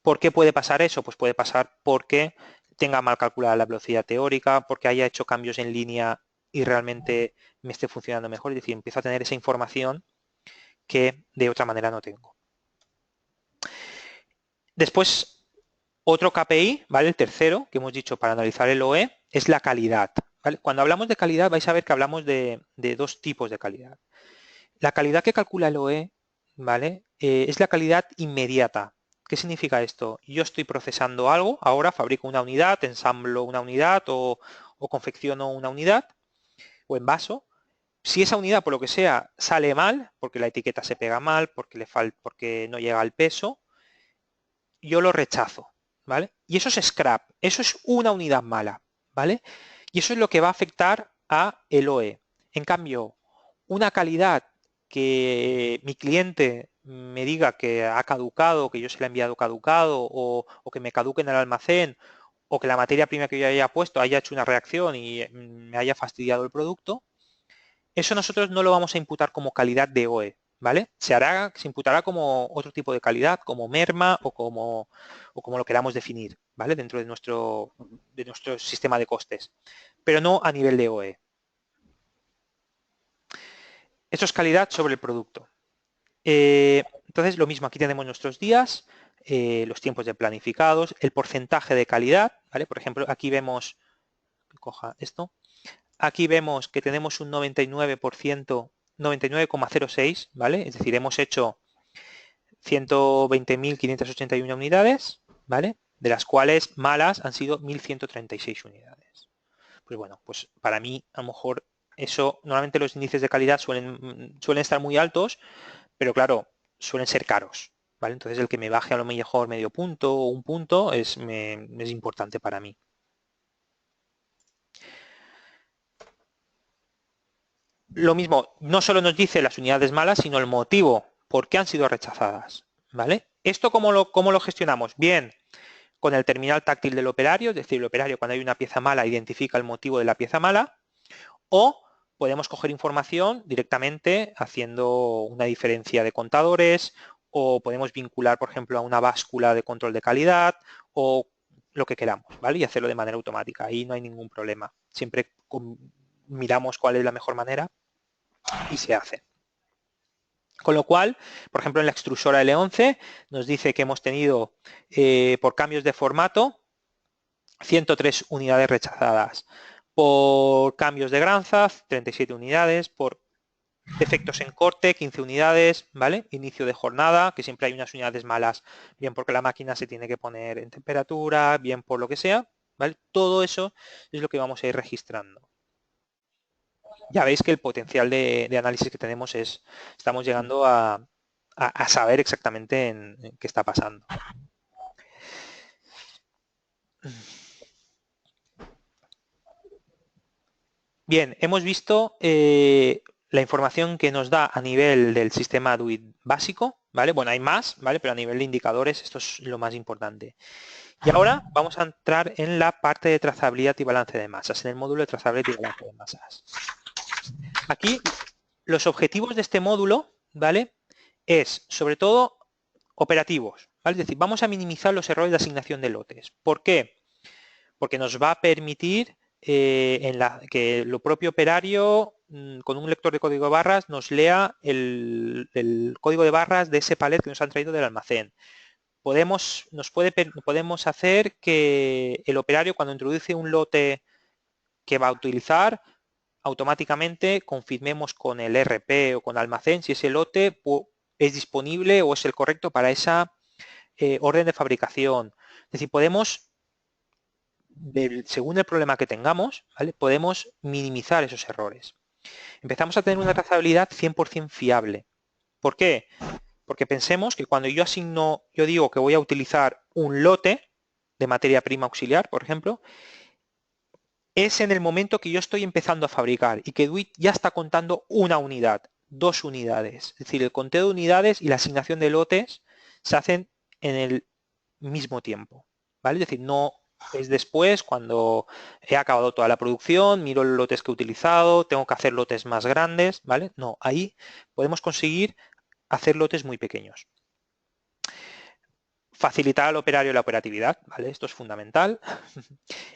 ¿Por qué puede pasar eso? Pues puede pasar porque tenga mal calculada la velocidad teórica, porque haya hecho cambios en línea y realmente me esté funcionando mejor, es decir, empiezo a tener esa información que de otra manera no tengo. Después, otro KPI, ¿vale? El tercero que hemos dicho para analizar el OE es la calidad, ¿vale? Cuando hablamos de calidad vais a ver que hablamos de dos tipos de calidad. La calidad que calcula el OE, ¿vale? Es la calidad inmediata, ¿Qué significa esto? Yo estoy procesando algo, ahora fabrico una unidad, ensamblo una unidad o confecciono una unidad o envaso. Si esa unidad, por lo que sea, sale mal, porque la etiqueta se pega mal, porque no llega al peso, yo lo rechazo, ¿vale? Y eso es scrap, eso es una unidad mala, ¿vale? Y eso es lo que va a afectar a el OE. En cambio, una calidad que mi cliente me diga que ha caducado, que yo se la he enviado caducado o que me caduque en el almacén o que la materia prima que yo haya puesto haya hecho una reacción y me haya fastidiado el producto, eso nosotros no lo vamos a imputar como calidad de OE, ¿vale? Se imputará como otro tipo de calidad, como merma o como lo queramos definir, ¿vale? Dentro de nuestro sistema de costes, pero no a nivel de OE. Esto es calidad sobre el producto. Entonces, lo mismo, aquí tenemos nuestros días, los tiempos de planificados, el porcentaje de calidad, ¿vale? Por ejemplo, aquí vemos, coja esto, aquí vemos que tenemos un 99%, 99,06, ¿vale? Es decir, hemos hecho 120.581 unidades, ¿vale? De las cuales malas han sido 1.136 unidades. Pues bueno, pues para mí, a lo mejor, eso, normalmente los índices de calidad suelen estar muy altos, pero claro, suelen ser caros, ¿vale? Entonces el que me baje a lo mejor medio punto o un punto es importante para mí. Lo mismo, no solo nos dice las unidades malas, sino el motivo por qué han sido rechazadas, ¿vale? ¿Esto cómo lo gestionamos? Bien, con el terminal táctil del operario, es decir, el operario cuando hay una pieza mala identifica el motivo de la pieza mala, o podemos coger información directamente haciendo una diferencia de contadores, o podemos vincular, por ejemplo, a una báscula de control de calidad, o lo que queramos, ¿vale? Y hacerlo de manera automática. Ahí no hay ningún problema. Siempre miramos cuál es la mejor manera y se hace. Con lo cual, por ejemplo, en la extrusora L11 nos dice que hemos tenido, por cambios de formato, 103 unidades rechazadas. Por cambios de granza, 37 unidades. Por defectos en corte, 15 unidades, ¿vale? Inicio de jornada, que siempre hay unas unidades malas, bien porque la máquina se tiene que poner en temperatura, bien por lo que sea, ¿vale? Todo eso es lo que vamos a ir registrando. Ya veis que el potencial de análisis que tenemos estamos llegando a saber exactamente en qué está pasando. Bien, hemos visto la información que nos da a nivel del sistema DUIT básico, ¿vale? Bueno, hay más, ¿vale? Pero a nivel de indicadores esto es lo más importante. Y ahora vamos a entrar en la parte de trazabilidad y balance de masas, en el módulo de trazabilidad y balance de masas. Aquí los objetivos de este módulo, ¿vale? Es sobre todo operativos, ¿vale? Es decir, vamos a minimizar los errores de asignación de lotes. ¿Por qué? Porque nos va a permitir que el propio operario con un lector de código de barras nos lea el código de barras de ese palet que nos han traído del almacén. Podemos hacer que el operario cuando introduce un lote que va a utilizar, automáticamente confirmemos con el RP o con almacén si ese lote es disponible o es el correcto para esa orden de fabricación. Es decir, podemos, según el problema que tengamos, ¿vale? Podemos minimizar esos errores. Empezamos a tener una trazabilidad 100% fiable. ¿Por qué? Porque pensemos que cuando yo digo que voy a utilizar un lote de materia prima auxiliar, por ejemplo, es en el momento que yo estoy empezando a fabricar y que DUIT ya está contando una unidad, 2 unidades. Es decir, el conteo de unidades y la asignación de lotes se hacen en el mismo tiempo, ¿vale? Es decir, no es después cuando he acabado toda la producción, miro los lotes que he utilizado, tengo que hacer lotes más grandes, ¿vale? No, ahí podemos conseguir hacer lotes muy pequeños. Facilitar al operario la operatividad, ¿vale? Esto es fundamental.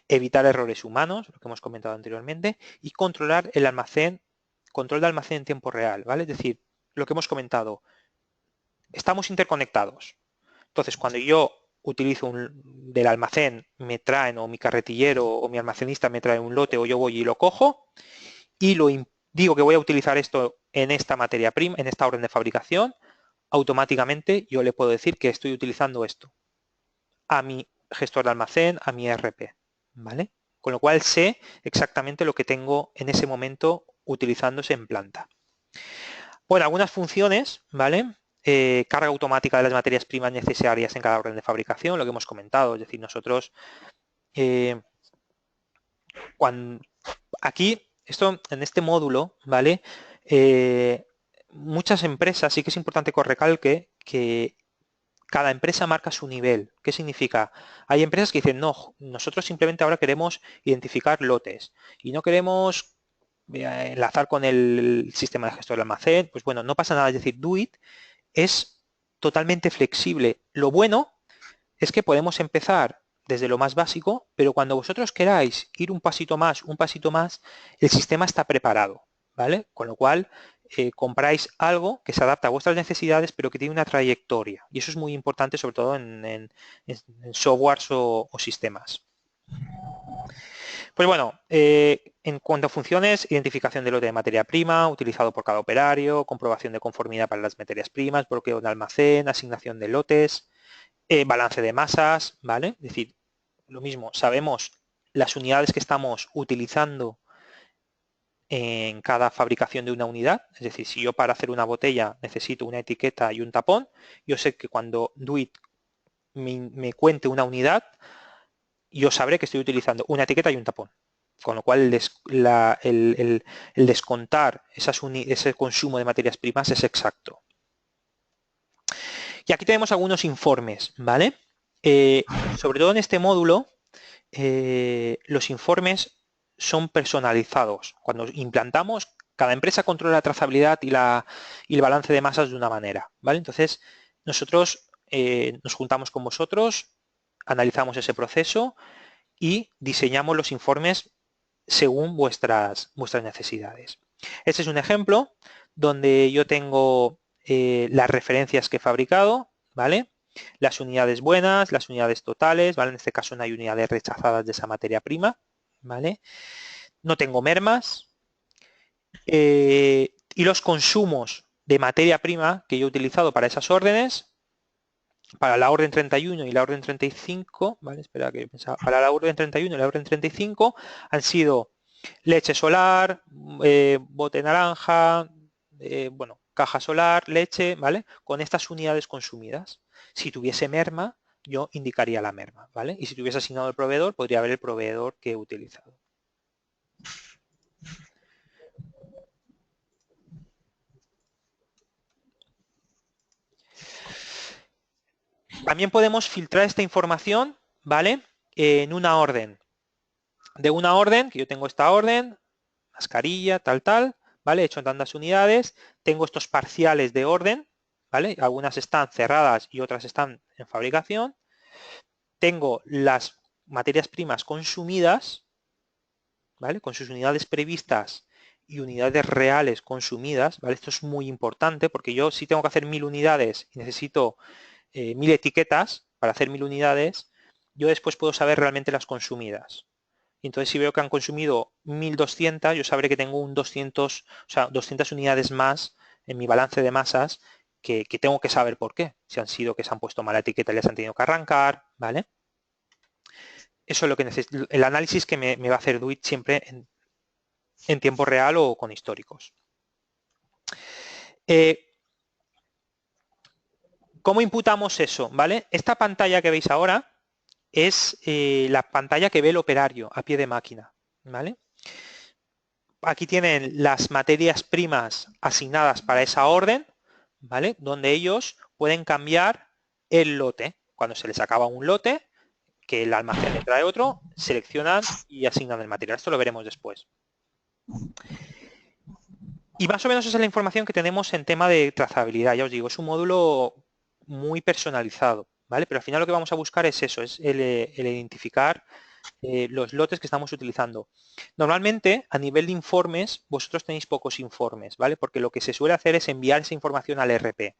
Evitar errores humanos, lo que hemos comentado anteriormente, y controlar el almacén, control de almacén en tiempo real, ¿vale? Es decir, lo que hemos comentado, estamos interconectados. Entonces, cuando yo utilizo del almacén, me traen, o mi carretillero o mi almacenista me trae un lote, o yo voy y lo cojo, y digo que voy a utilizar esto en esta materia prima, en esta orden de fabricación, automáticamente yo le puedo decir que estoy utilizando esto a mi gestor de almacén, a mi ERP, ¿vale? Con lo cual sé exactamente lo que tengo en ese momento utilizándose en planta. Bueno, algunas funciones, ¿vale? Carga automática de las materias primas necesarias en cada orden de fabricación, lo que hemos comentado, es decir, nosotros aquí, esto en este módulo, ¿vale? Muchas empresas, sí que es importante que os recalque que cada empresa marca su nivel. ¿Qué significa? Hay empresas que dicen, no, nosotros simplemente ahora queremos identificar lotes y no queremos enlazar con el sistema de gestor del almacén. Pues bueno, no pasa nada, es decir, Duit es totalmente flexible. Lo bueno es que podemos empezar desde lo más básico, pero cuando vosotros queráis ir un pasito más, el sistema está preparado, ¿vale? Con lo cual, compráis algo que se adapta a vuestras necesidades, pero que tiene una trayectoria. Y eso es muy importante, sobre todo en softwares o sistemas. Pues bueno, en cuanto a funciones, identificación de lote de materia prima, utilizado por cada operario, comprobación de conformidad para las materias primas, bloqueo de almacén, asignación de lotes, balance de masas, ¿vale? Es decir, lo mismo, sabemos las unidades que estamos utilizando en cada fabricación de una unidad. Es decir, si yo para hacer una botella necesito una etiqueta y un tapón, yo sé que cuando Duit me cuente una unidad, yo sabré que estoy utilizando una etiqueta y un tapón. Con lo cual el descontar ese consumo de materias primas es exacto. Y aquí tenemos algunos informes, ¿vale? Sobre todo en este módulo, los informes son personalizados. Cuando implantamos, cada empresa controla la trazabilidad y el balance de masas de una manera, ¿vale? Entonces, nosotros nos juntamos con vosotros, analizamos ese proceso y diseñamos los informes según vuestras necesidades. Este es un ejemplo donde yo tengo las referencias que he fabricado, ¿vale? Las unidades buenas, las unidades totales, ¿vale? En este caso no hay unidades rechazadas de esa materia prima, ¿vale? No tengo mermas. Y los consumos de materia prima que yo he utilizado para esas órdenes, para la orden 31 y la orden 35, ¿vale? Espera que pensaba, para la orden 31 y la orden 35 han sido leche solar, bote naranja, bueno, caja solar, leche, ¿vale? Con estas unidades consumidas. Si tuviese merma, yo indicaría la merma, ¿vale? Y si tuviese asignado el proveedor, podría ver el proveedor que he utilizado. También podemos filtrar esta información, ¿vale? En una orden. De una orden, que yo tengo esta orden, mascarilla, tal, ¿vale? He hecho en tantas unidades, tengo estos parciales de orden, ¿vale? Algunas están cerradas y otras están en fabricación. Tengo las materias primas consumidas, ¿vale? Con sus unidades previstas y unidades reales consumidas, ¿vale? Esto es muy importante porque yo si tengo que hacer 1000 unidades y necesito 1000 etiquetas para hacer 1000 unidades, yo después puedo saber realmente las consumidas. Y entonces si veo que han consumido 1200, yo sabré que tengo un 200, o sea, 200 unidades más en mi balance de masas que tengo que saber por qué. Si han sido que se han puesto mala etiqueta y les han tenido que arrancar, ¿vale? Eso es lo que el análisis que me va a hacer Duit siempre en tiempo real o con históricos. ¿Cómo imputamos eso? ¿Vale? Esta pantalla que veis ahora es la pantalla que ve el operario a pie de máquina, ¿vale? Aquí tienen las materias primas asignadas para esa orden, ¿vale? Donde ellos pueden cambiar el lote. Cuando se les acaba un lote, que el almacén le trae otro, seleccionan y asignan el material. Esto lo veremos después. Y más o menos esa es la información que tenemos en tema de trazabilidad. Ya os digo, es un módulo muy personalizado, ¿vale? Pero al final lo que vamos a buscar es eso, es el identificar los lotes que estamos utilizando. Normalmente, a nivel de informes, vosotros tenéis pocos informes, ¿vale? Porque lo que se suele hacer es enviar esa información al ERP. Es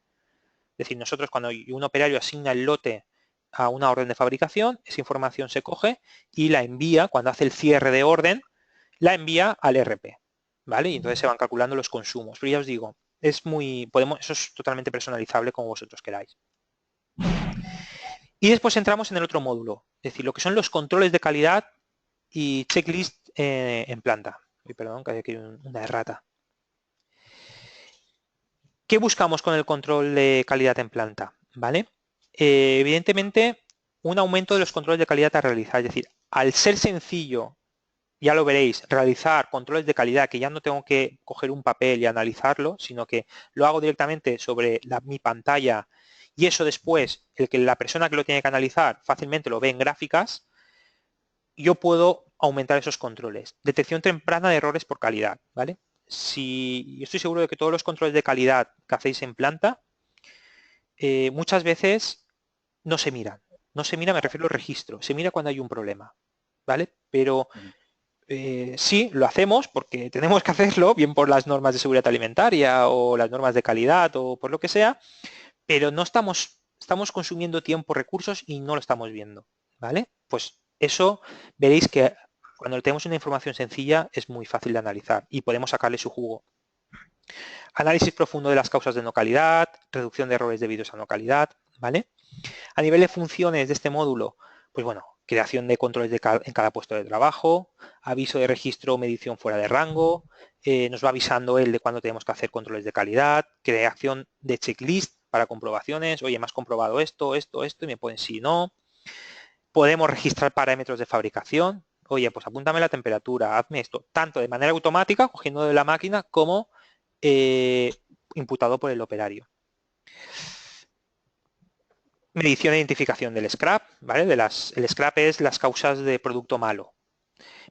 decir, nosotros cuando un operario asigna el lote a una orden de fabricación, esa información se coge y la envía, cuando hace el cierre de orden, la envía al ERP, ¿vale? Y entonces se van calculando los consumos. Pero ya os digo, Eso es totalmente personalizable como vosotros queráis. Y después entramos en el otro módulo, es decir, lo que son los controles de calidad y checklist en planta. Perdón, que hay aquí una errata. ¿Qué buscamos con el control de calidad en planta? ¿Vale? Evidentemente, un aumento de los controles de calidad a realizar. Es decir, al ser sencillo, ya lo veréis, realizar controles de calidad que ya no tengo que coger un papel y analizarlo, sino que lo hago directamente sobre mi pantalla y eso después, la persona que lo tiene que analizar fácilmente lo ve en gráficas, yo puedo aumentar esos controles. Detección temprana de errores por calidad, ¿vale? Yo estoy seguro de que todos los controles de calidad que hacéis en planta, muchas veces no se miran. No se mira, me refiero al registro, se mira cuando hay un problema, ¿vale? Pero sí, lo hacemos porque tenemos que hacerlo, bien por las normas de seguridad alimentaria o las normas de calidad o por lo que sea, pero no estamos consumiendo tiempo, recursos y no lo estamos viendo, ¿vale? Pues eso veréis que cuando tenemos una información sencilla es muy fácil de analizar y podemos sacarle su jugo. Análisis profundo de las causas de no calidad, reducción de errores debidos a no calidad, ¿vale? A nivel de funciones de este módulo, pues bueno, creación de controles en cada puesto de trabajo, aviso de registro o medición fuera de rango, nos va avisando él de cuándo tenemos que hacer controles de calidad, creación de checklist para comprobaciones, oye, me has comprobado esto, esto, esto, y me ponen sí, no. Podemos registrar parámetros de fabricación, oye, pues apúntame la temperatura, hazme esto, tanto de manera automática, cogiendo de la máquina, como imputado por el operario. Medición e identificación del scrap, ¿vale? El scrap es las causas de producto malo.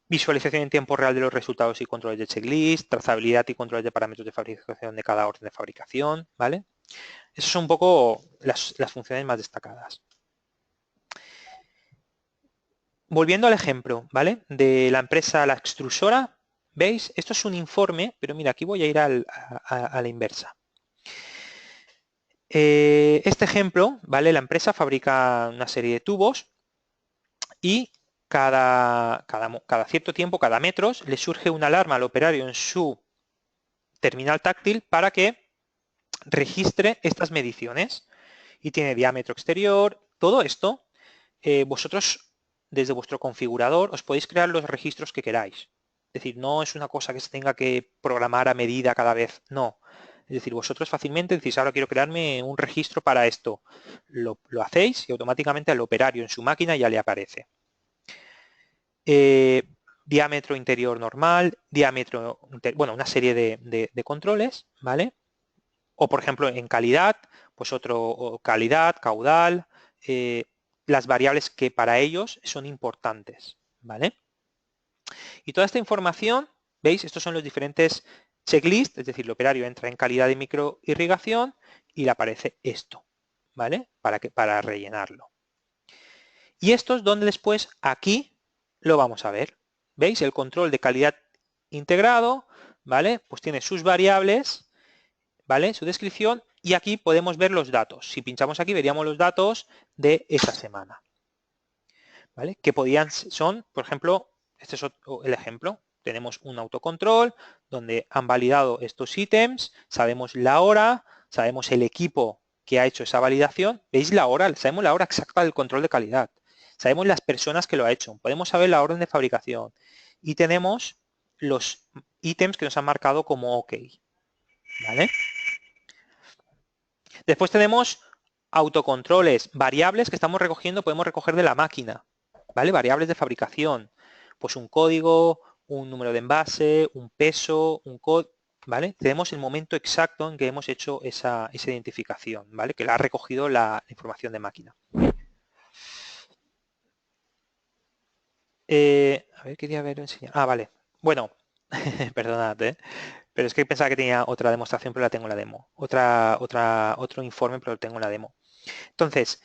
Visualización en tiempo real de los resultados y controles de checklist, trazabilidad y controles de parámetros de fabricación de cada orden de fabricación, ¿vale? Esas son un poco las funciones más destacadas. Volviendo al ejemplo, ¿vale? De la empresa La Extrusora, ¿veis? Esto es un informe, pero mira, aquí voy a ir a la inversa. Este ejemplo, ¿vale? La empresa fabrica una serie de tubos y cada cierto tiempo, cada metros, le surge una alarma al operario en su terminal táctil para que registre estas mediciones. Y tiene diámetro exterior, todo esto, vosotros desde vuestro configurador os podéis crear los registros que queráis. Es decir, no es una cosa que se tenga que programar a medida cada vez, no. Es decir, vosotros fácilmente decís, ahora quiero crearme un registro para esto. Lo hacéis y automáticamente al operario en su máquina ya le aparece. Diámetro interior normal, bueno, una serie de controles, ¿vale? O por ejemplo en calidad, pues calidad, caudal, las variables que para ellos son importantes, ¿vale? Y toda esta información, ¿veis? Estos son los diferentes checklists, es decir, el operario entra en calidad de microirrigación y le aparece esto, ¿vale? Para rellenarlo. Y esto es donde después aquí lo vamos a ver. ¿Veis? El control de calidad integrado, ¿vale? Pues tiene sus variables, ¿vale? Su descripción y aquí podemos ver los datos. Si pinchamos aquí veríamos los datos de esta semana, ¿vale? Que son, por ejemplo, este es el ejemplo. Tenemos un autocontrol donde han validado estos ítems, sabemos la hora, sabemos el equipo que ha hecho esa validación. ¿Veis la hora? Sabemos la hora exacta del control de calidad. Sabemos las personas que lo ha hecho. Podemos saber la orden de fabricación. Y tenemos los ítems que nos han marcado como OK, ¿vale? Después tenemos autocontroles, variables que estamos recogiendo, podemos recoger de la máquina, ¿vale? Variables de fabricación, pues un código, un número de envase, un peso, un código, ¿vale? Tenemos el momento exacto en que hemos hecho esa identificación, ¿vale? Que la ha recogido la información de máquina. A ver, quería haber enseñado. Ah, vale. Bueno, perdonad, ¿eh? Pero es que pensaba que tenía otra demostración, pero la tengo en la demo. Otro informe, pero lo tengo en la demo. Entonces,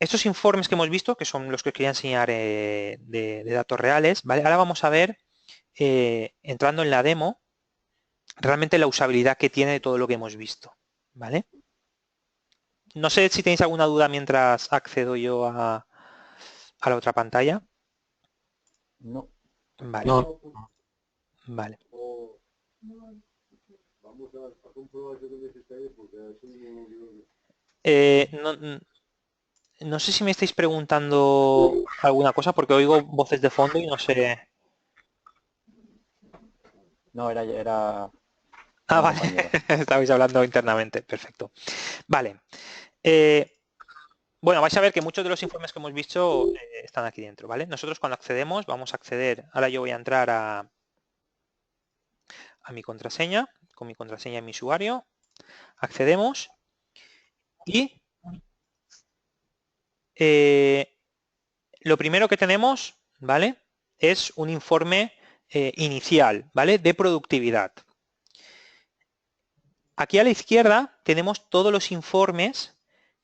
estos informes que hemos visto, que son los que os quería enseñar de datos reales, ¿vale? Ahora vamos a ver, entrando en la demo, realmente la usabilidad que tiene de todo lo que hemos visto, ¿vale? No sé si tenéis alguna duda mientras accedo yo a la otra pantalla. No. Vale, No, vale. No sé si me estáis preguntando alguna cosa porque oigo voces de fondo y no sé. No, era Ah, un vale. compañero. Estabais hablando internamente. Perfecto. Vale. Eh, bueno, vais a ver que muchos de los informes que hemos visto están aquí dentro, ¿vale? Nosotros cuando accedemos, vamos a acceder. Ahora yo voy a entrar a mi contraseña, con mi contraseña y mi usuario. Accedemos y lo primero que tenemos, ¿vale? Es un informe inicial, ¿vale? De productividad. Aquí a la izquierda tenemos todos los informes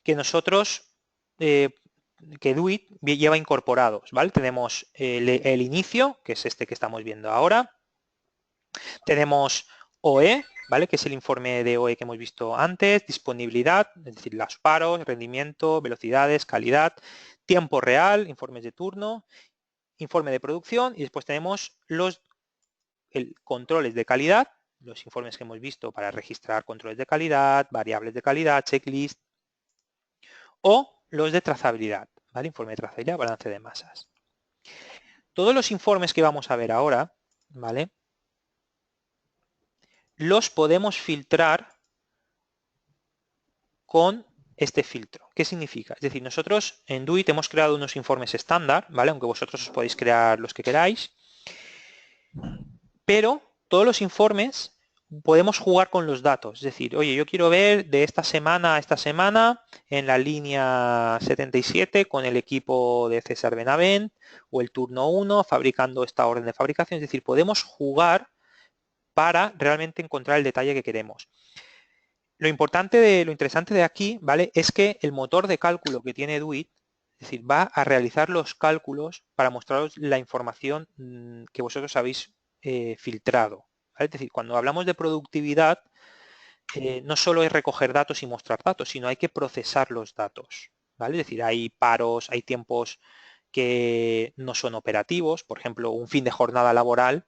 que nosotros, que Duit lleva incorporados, ¿vale? Tenemos el inicio, que es este que estamos viendo ahora. Tenemos OE, ¿vale? Que es el informe de OE que hemos visto antes, disponibilidad, es decir, los paros, rendimiento, velocidades, calidad, tiempo real, informes de turno, informe de producción y después tenemos los controles de calidad, los informes que hemos visto para registrar controles de calidad, variables de calidad, checklist, o los de trazabilidad, ¿vale? Informe de trazabilidad, balance de masas. Todos los informes que vamos a ver ahora, ¿vale? Los podemos filtrar con este filtro. ¿Qué significa? Es decir, nosotros en Duit hemos creado unos informes estándar, ¿vale? Aunque vosotros os podéis crear los que queráis, pero todos los informes podemos jugar con los datos. Es decir, oye, yo quiero ver de esta semana a esta semana en la línea 77 con el equipo de César Benavent o el turno 1 fabricando esta orden de fabricación. Es decir, podemos jugar para realmente encontrar el detalle que queremos. Lo interesante de aquí, ¿vale? Es que el motor de cálculo que tiene Duit, es decir, va a realizar los cálculos para mostraros la información que vosotros habéis filtrado. ¿Vale? Es decir, cuando hablamos de productividad, no solo es recoger datos y mostrar datos, sino hay que procesar los datos. ¿Vale? Es decir, hay paros, hay tiempos que no son operativos, por ejemplo, un fin de jornada laboral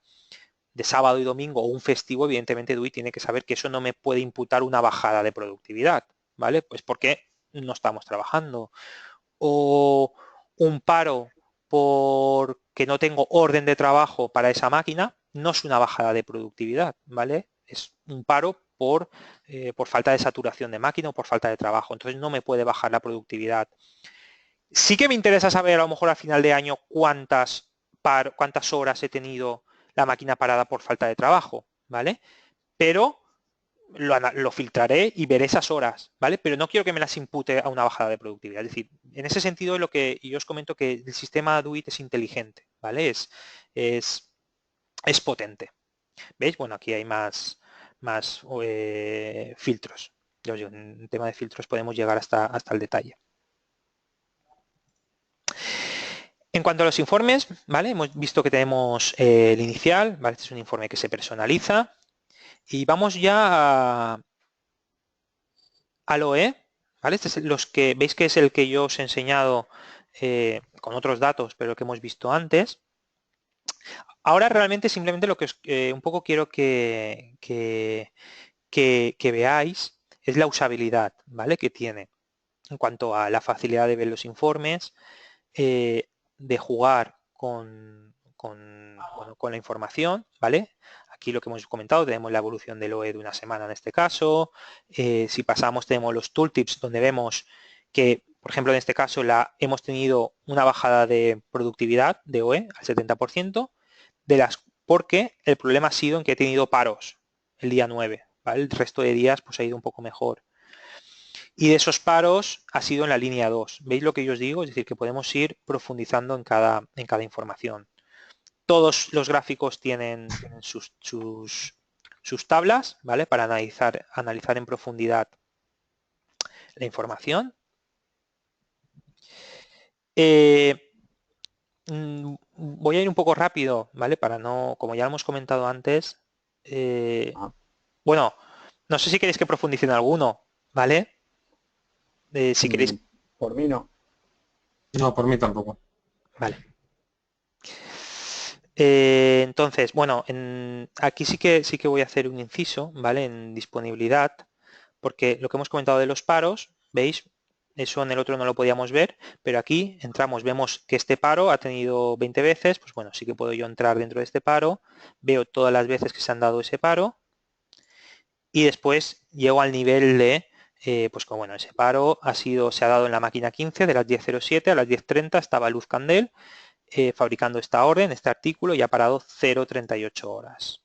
de sábado y domingo o un festivo, evidentemente Dui tiene que saber que eso no me puede imputar una bajada de productividad, ¿vale? Pues porque no estamos trabajando. O un paro porque no tengo orden de trabajo para esa máquina, no es una bajada de productividad, ¿vale? Es un paro por falta de saturación de máquina o por falta de trabajo. Entonces no me puede bajar la productividad. Sí que me interesa saber a lo mejor a final de año cuántas horas he tenido la máquina parada por falta de trabajo, ¿vale? Pero lo filtraré y veré esas horas, ¿vale? Pero no quiero que me las impute a una bajada de productividad. Es decir, en ese sentido lo que yo os comento que el sistema Duit es inteligente, ¿vale? Es potente. ¿Veis? Bueno, aquí hay más filtros. Ya os digo, en tema de filtros podemos llegar hasta el detalle. En cuanto a los informes, ¿vale? Hemos visto que tenemos el inicial, ¿vale? Este es un informe que se personaliza. Y vamos ya al OE, ¿vale? Este es los que veis que es el que yo os he enseñado con otros datos, pero que hemos visto antes. Ahora realmente simplemente lo que un poco quiero que veáis es la usabilidad, ¿vale? Que tiene en cuanto a la facilidad de ver los informes, de jugar bueno, con la información, ¿vale? Aquí lo que hemos comentado, tenemos la evolución del OE de una semana en este caso. Si pasamos, tenemos los tooltips donde vemos que, por ejemplo, en este caso hemos tenido una bajada de productividad de OE al 70%, porque el problema ha sido en que he tenido paros el día 9, ¿vale? El resto de días pues ha ido un poco mejor. Y de esos paros ha sido en la línea 2. ¿Veis lo que yo os digo? Es decir, que podemos ir profundizando en cada información. Todos los gráficos tienen sus tablas, ¿vale? Para analizar en profundidad la información. Voy a ir un poco rápido, ¿vale? Para no, como ya lo hemos comentado antes, bueno, no sé si queréis que profundice en alguno, ¿vale? Si queréis... Por mí no. No, por mí tampoco. Vale. Entonces, bueno, aquí sí que voy a hacer un inciso, ¿vale? En disponibilidad, porque lo que hemos comentado de los paros, ¿veis? Eso en el otro no lo podíamos ver, pero aquí entramos, vemos que este paro ha tenido 20 veces, pues bueno, sí que puedo yo entrar dentro de este paro, veo todas las veces que se han dado ese paro y después llego al nivel de, pues como bueno, ese paro se ha dado en la máquina 15 de las 10:07 a las 10:30 estaba Luz Candel fabricando esta orden, este artículo, y ha parado 0,38 horas.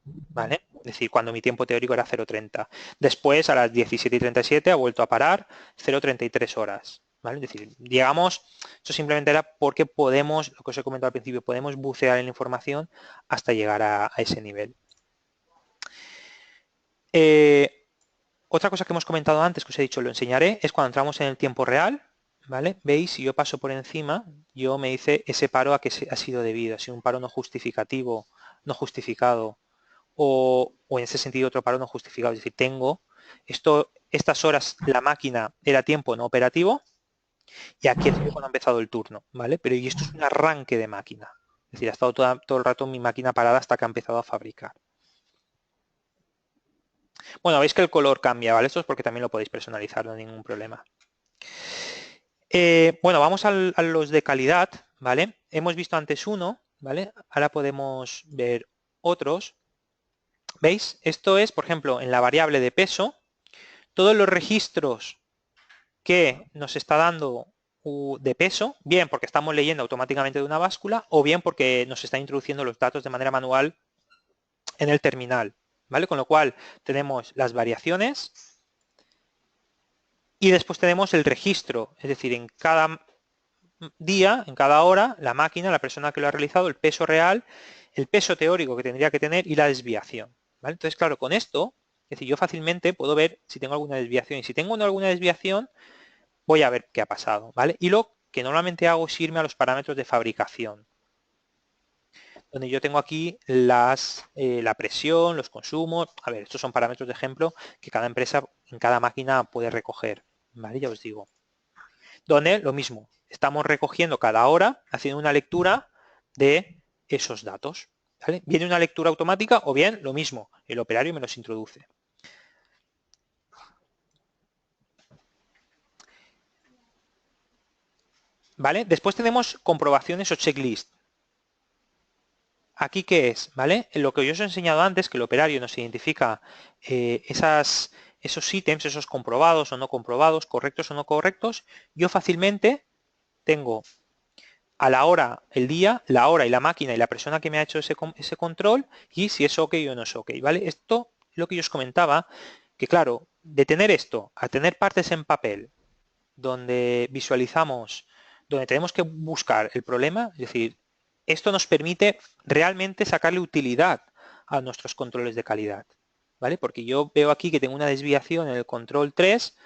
¿Vale? Es decir, cuando mi tiempo teórico era 0,30. Después, a las 17:37, ha vuelto a parar 0,33 horas. ¿Vale? Es decir, digamos, eso simplemente era porque podemos, lo que os he comentado al principio, podemos bucear en la información hasta llegar a ese nivel. Otra cosa que hemos comentado antes, que os he dicho, lo enseñaré, es cuando entramos en el tiempo real, ¿vale? Veis, si yo paso por encima, yo me dice ese paro a qué ha sido debido, ha sido un paro no justificativo, no justificado, o en ese sentido otro paro no justificado. Es decir, tengo estas horas la máquina era tiempo no operativo y aquí es cuando ha empezado el turno, ¿vale? Pero y esto es un arranque de máquina. Es decir, ha estado todo el rato mi máquina parada hasta que ha empezado a fabricar. Bueno, veis que el color cambia, ¿vale? Esto es porque también lo podéis personalizar, no hay ningún problema. Bueno, vamos a los de calidad, ¿vale? Hemos visto antes uno, ¿vale? Ahora podemos ver otros. ¿Veis? Esto es, por ejemplo, en la variable de peso, todos los registros que nos está dando de peso, bien porque estamos leyendo automáticamente de una báscula o bien porque nos está introduciendo los datos de manera manual en el terminal, ¿vale? Con lo cual tenemos las variaciones y después tenemos el registro, es decir, en cada día, en cada hora, la máquina, la persona que lo ha realizado, el peso real, el peso teórico que tendría que tener y la desviación, ¿vale? Entonces, claro, con esto, es decir, yo fácilmente puedo ver si tengo alguna desviación y si tengo alguna desviación, voy a ver qué ha pasado, ¿vale? Y lo que normalmente hago es irme a los parámetros de fabricación, donde yo tengo aquí la presión, los consumos. A ver, estos son parámetros de ejemplo que cada empresa en cada máquina puede recoger, ¿vale? Ya os digo. Donde lo mismo, estamos recogiendo cada hora, haciendo una lectura de esos datos, ¿vale? Viene una lectura automática o bien lo mismo, el operario me los introduce. ¿Vale? Después tenemos comprobaciones o checklist. ¿Aquí qué es? ¿Vale? Lo que yo os he enseñado antes, que el operario nos identifica esos ítems, esos comprobados o no comprobados, correctos o no correctos, yo fácilmente tengo a la hora, el día, la hora y la máquina y la persona que me ha hecho ese control y si es OK o no es OK, ¿vale? Esto es lo que yo os comentaba, que claro, de tener esto a tener partes en papel donde visualizamos, donde tenemos que buscar el problema, es decir, esto nos permite realmente sacarle utilidad a nuestros controles de calidad, ¿vale? Porque yo veo aquí que tengo una desviación en el control 3,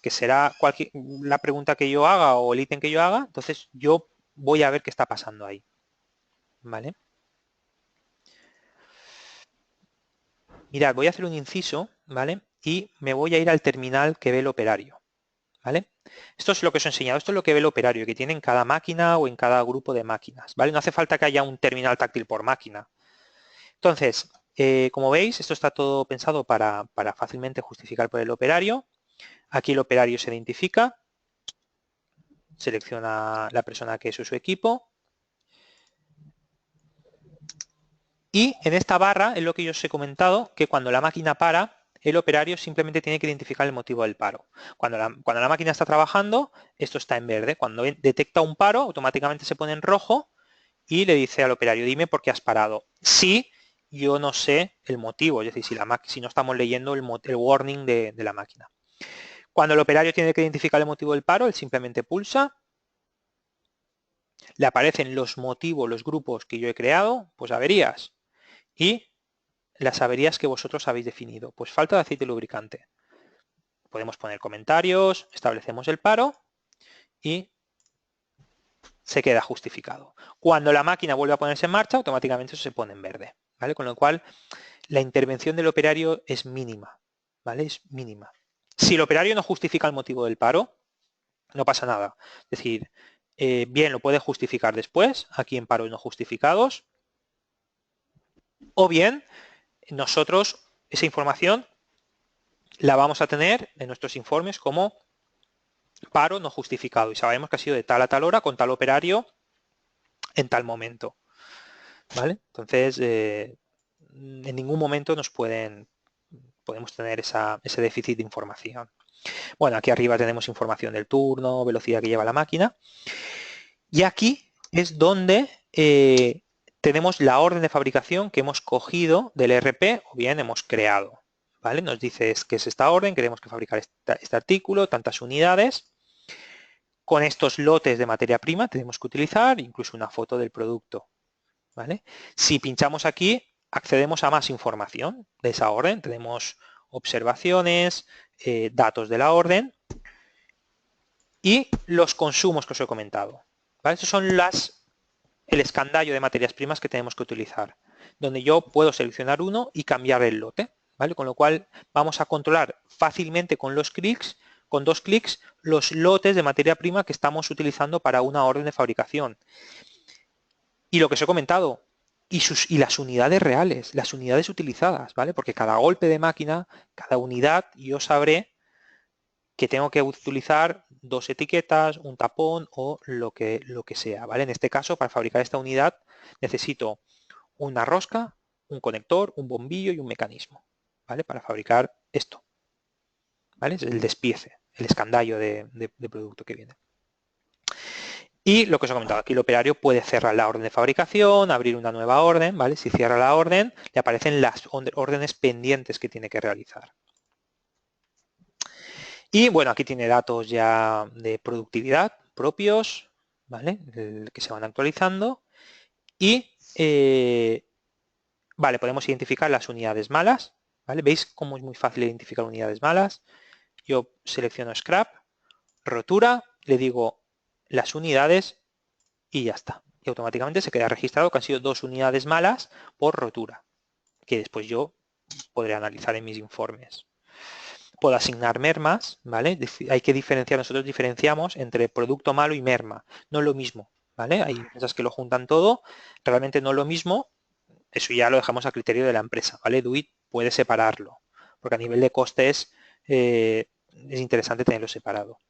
que será la pregunta que yo haga o el ítem que yo haga, entonces yo voy a ver qué está pasando ahí, ¿vale? Mirad, voy a hacer un inciso, ¿vale? Y me voy a ir al terminal que ve el operario, ¿vale? Esto es lo que os he enseñado, esto es lo que ve el operario, que tiene en cada máquina o en cada grupo de máquinas, ¿vale? No hace falta que haya un terminal táctil por máquina. Entonces, como veis, esto está todo pensado para fácilmente justificar por el operario. Aquí el operario se identifica, selecciona la persona que es su equipo. Y en esta barra es lo que yo os he comentado, que cuando la máquina para, el operario simplemente tiene que identificar el motivo del paro. Cuando la máquina está trabajando, esto está en verde. Cuando detecta un paro, automáticamente se pone en rojo y le dice al operario, dime por qué has parado. Si yo no sé el motivo, es decir, si no estamos leyendo el warning de la máquina. Cuando el operario tiene que identificar el motivo del paro, él simplemente pulsa, le aparecen los motivos, los grupos que yo he creado, pues averías, y las averías que vosotros habéis definido. Pues falta de aceite lubricante. Podemos poner comentarios, establecemos el paro y se queda justificado. Cuando la máquina vuelve a ponerse en marcha, automáticamente eso se pone en verde, ¿vale? Con lo cual, la intervención del operario es mínima, ¿vale? Es mínima. Si el operario no justifica el motivo del paro, no pasa nada. Es decir, bien lo puede justificar después, aquí en paros no justificados, o bien nosotros esa información la vamos a tener en nuestros informes como paro no justificado y sabemos que ha sido de tal a tal hora con tal operario en tal momento. ¿Vale? Entonces, en ningún momento podemos tener ese déficit de información. Bueno, aquí arriba tenemos información del turno, velocidad que lleva la máquina. Y aquí es donde tenemos la orden de fabricación que hemos cogido del ERP o bien hemos creado. ¿Vale? Nos dice que es esta orden, queremos que fabricar este artículo, tantas unidades. Con estos lotes de materia prima tenemos que utilizar incluso una foto del producto. ¿Vale? Si pinchamos aquí, accedemos a más información de esa orden. Tenemos observaciones, datos de la orden y los consumos que os he comentado. ¿Vale? Estos son el escandallo de materias primas que tenemos que utilizar, donde yo puedo seleccionar uno y cambiar el lote. ¿Vale? Con lo cual vamos a controlar fácilmente con dos clics, los lotes de materia prima que estamos utilizando para una orden de fabricación. Y lo que os he comentado, y las unidades reales, las unidades utilizadas, ¿vale? Porque cada golpe de máquina, cada unidad, yo sabré que tengo que utilizar 2 etiquetas, un tapón o lo que sea, ¿vale? En este caso, para fabricar esta unidad, necesito una rosca, un conector, un bombillo y un mecanismo, ¿vale? Para fabricar esto, ¿vale? Es el despiece, el escandallo de producto que viene. Y lo que os he comentado, aquí el operario puede cerrar la orden de fabricación, abrir una nueva orden, ¿vale? Si cierra la orden, le aparecen las órdenes pendientes que tiene que realizar. Y bueno, aquí tiene datos ya de productividad propios, ¿vale? Que se van actualizando. Y, vale, podemos identificar las unidades malas, ¿vale? ¿Veis cómo es muy fácil identificar unidades malas? Yo selecciono Scrap, rotura, le digo las unidades y ya está. Y automáticamente se queda registrado que han sido 2 unidades malas por rotura, que después yo podré analizar en mis informes. Puedo asignar mermas, ¿vale? Hay que diferenciar, nosotros diferenciamos entre producto malo y merma. No es lo mismo, ¿vale? Hay empresas que lo juntan todo, realmente no es lo mismo, eso ya lo dejamos a criterio de la empresa, ¿vale? Duit puede separarlo, porque a nivel de costes es interesante tenerlo separado.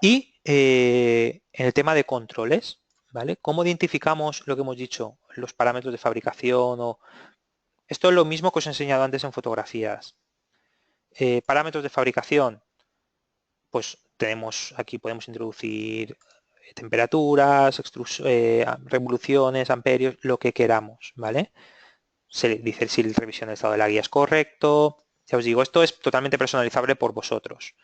Y en el tema de controles, ¿vale? ¿Cómo identificamos lo que hemos dicho? Los parámetros de fabricación o... Esto es lo mismo que os he enseñado antes en fotografías. Parámetros de fabricación, pues aquí podemos introducir temperaturas, revoluciones, amperios, lo que queramos, ¿vale? Se dice si la revisión del estado de la guía es correcto. Ya os digo, esto es totalmente personalizable por vosotros.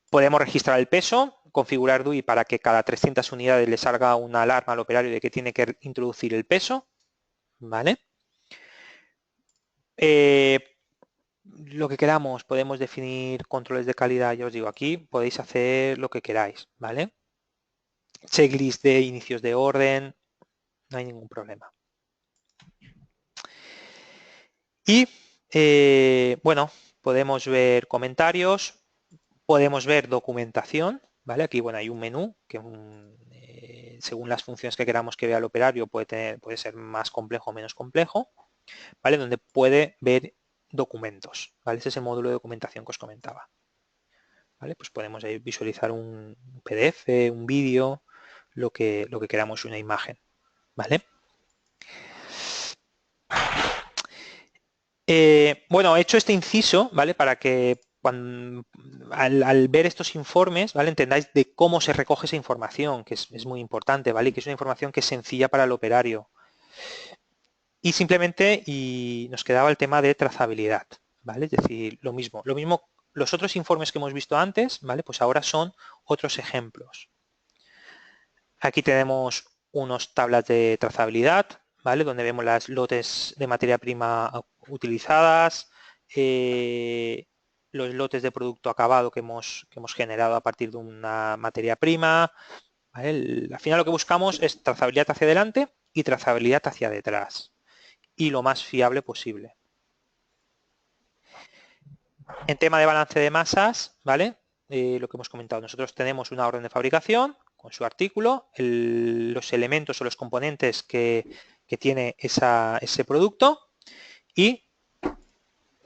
Podemos registrar el peso, configurar DUI para que cada 300 unidades le salga una alarma al operario de que tiene que introducir el peso, ¿vale? Lo que queramos, podemos definir controles de calidad, ya os digo, aquí podéis hacer lo que queráis, ¿vale? Checklist de inicios de orden, no hay ningún problema. Y, bueno, podemos ver comentarios, podemos ver documentación, ¿vale? Aquí, bueno, hay un menú que según las funciones que queramos que vea el operario puede ser más complejo o menos complejo, ¿vale? Donde puede ver documentos, ¿vale? Ese es el módulo de documentación que os comentaba, ¿vale? Pues podemos visualizar un PDF, un vídeo, lo que queramos, una imagen, ¿vale? Bueno, he hecho este inciso, ¿vale? Para que al ver estos informes, ¿vale? Entendáis de cómo se recoge esa información, que es muy importante, ¿vale? Y que es una información que es sencilla para el operario. Y simplemente nos quedaba el tema de trazabilidad, ¿vale? Es decir, lo mismo, los otros informes que hemos visto antes, ¿vale? Pues ahora son otros ejemplos. Aquí tenemos unas tablas de trazabilidad, ¿vale? Donde vemos las lotes de materia prima utilizadas, los lotes de producto acabado que hemos generado a partir de una materia prima, ¿vale? Al final lo que buscamos es trazabilidad hacia adelante y trazabilidad hacia detrás y lo más fiable posible. En tema de balance de masas, ¿vale? lo que hemos comentado. Nosotros tenemos una orden de fabricación con su artículo, los elementos o los componentes que tiene ese producto, y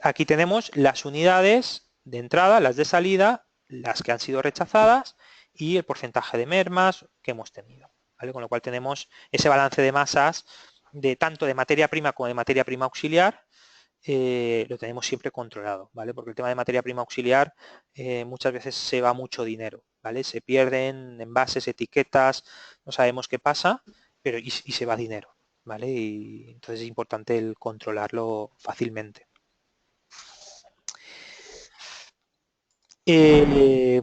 aquí tenemos las unidades de entrada, las de salida, las que han sido rechazadas y el porcentaje de mermas que hemos tenido, ¿vale? Con lo cual tenemos ese balance de masas tanto de materia prima como de materia prima auxiliar. Lo tenemos siempre controlado, ¿vale? Porque el tema de materia prima auxiliar muchas veces se va mucho dinero, ¿vale? Se pierden envases, etiquetas, no sabemos qué pasa, pero y se va dinero, ¿vale? Y entonces es importante el controlarlo fácilmente.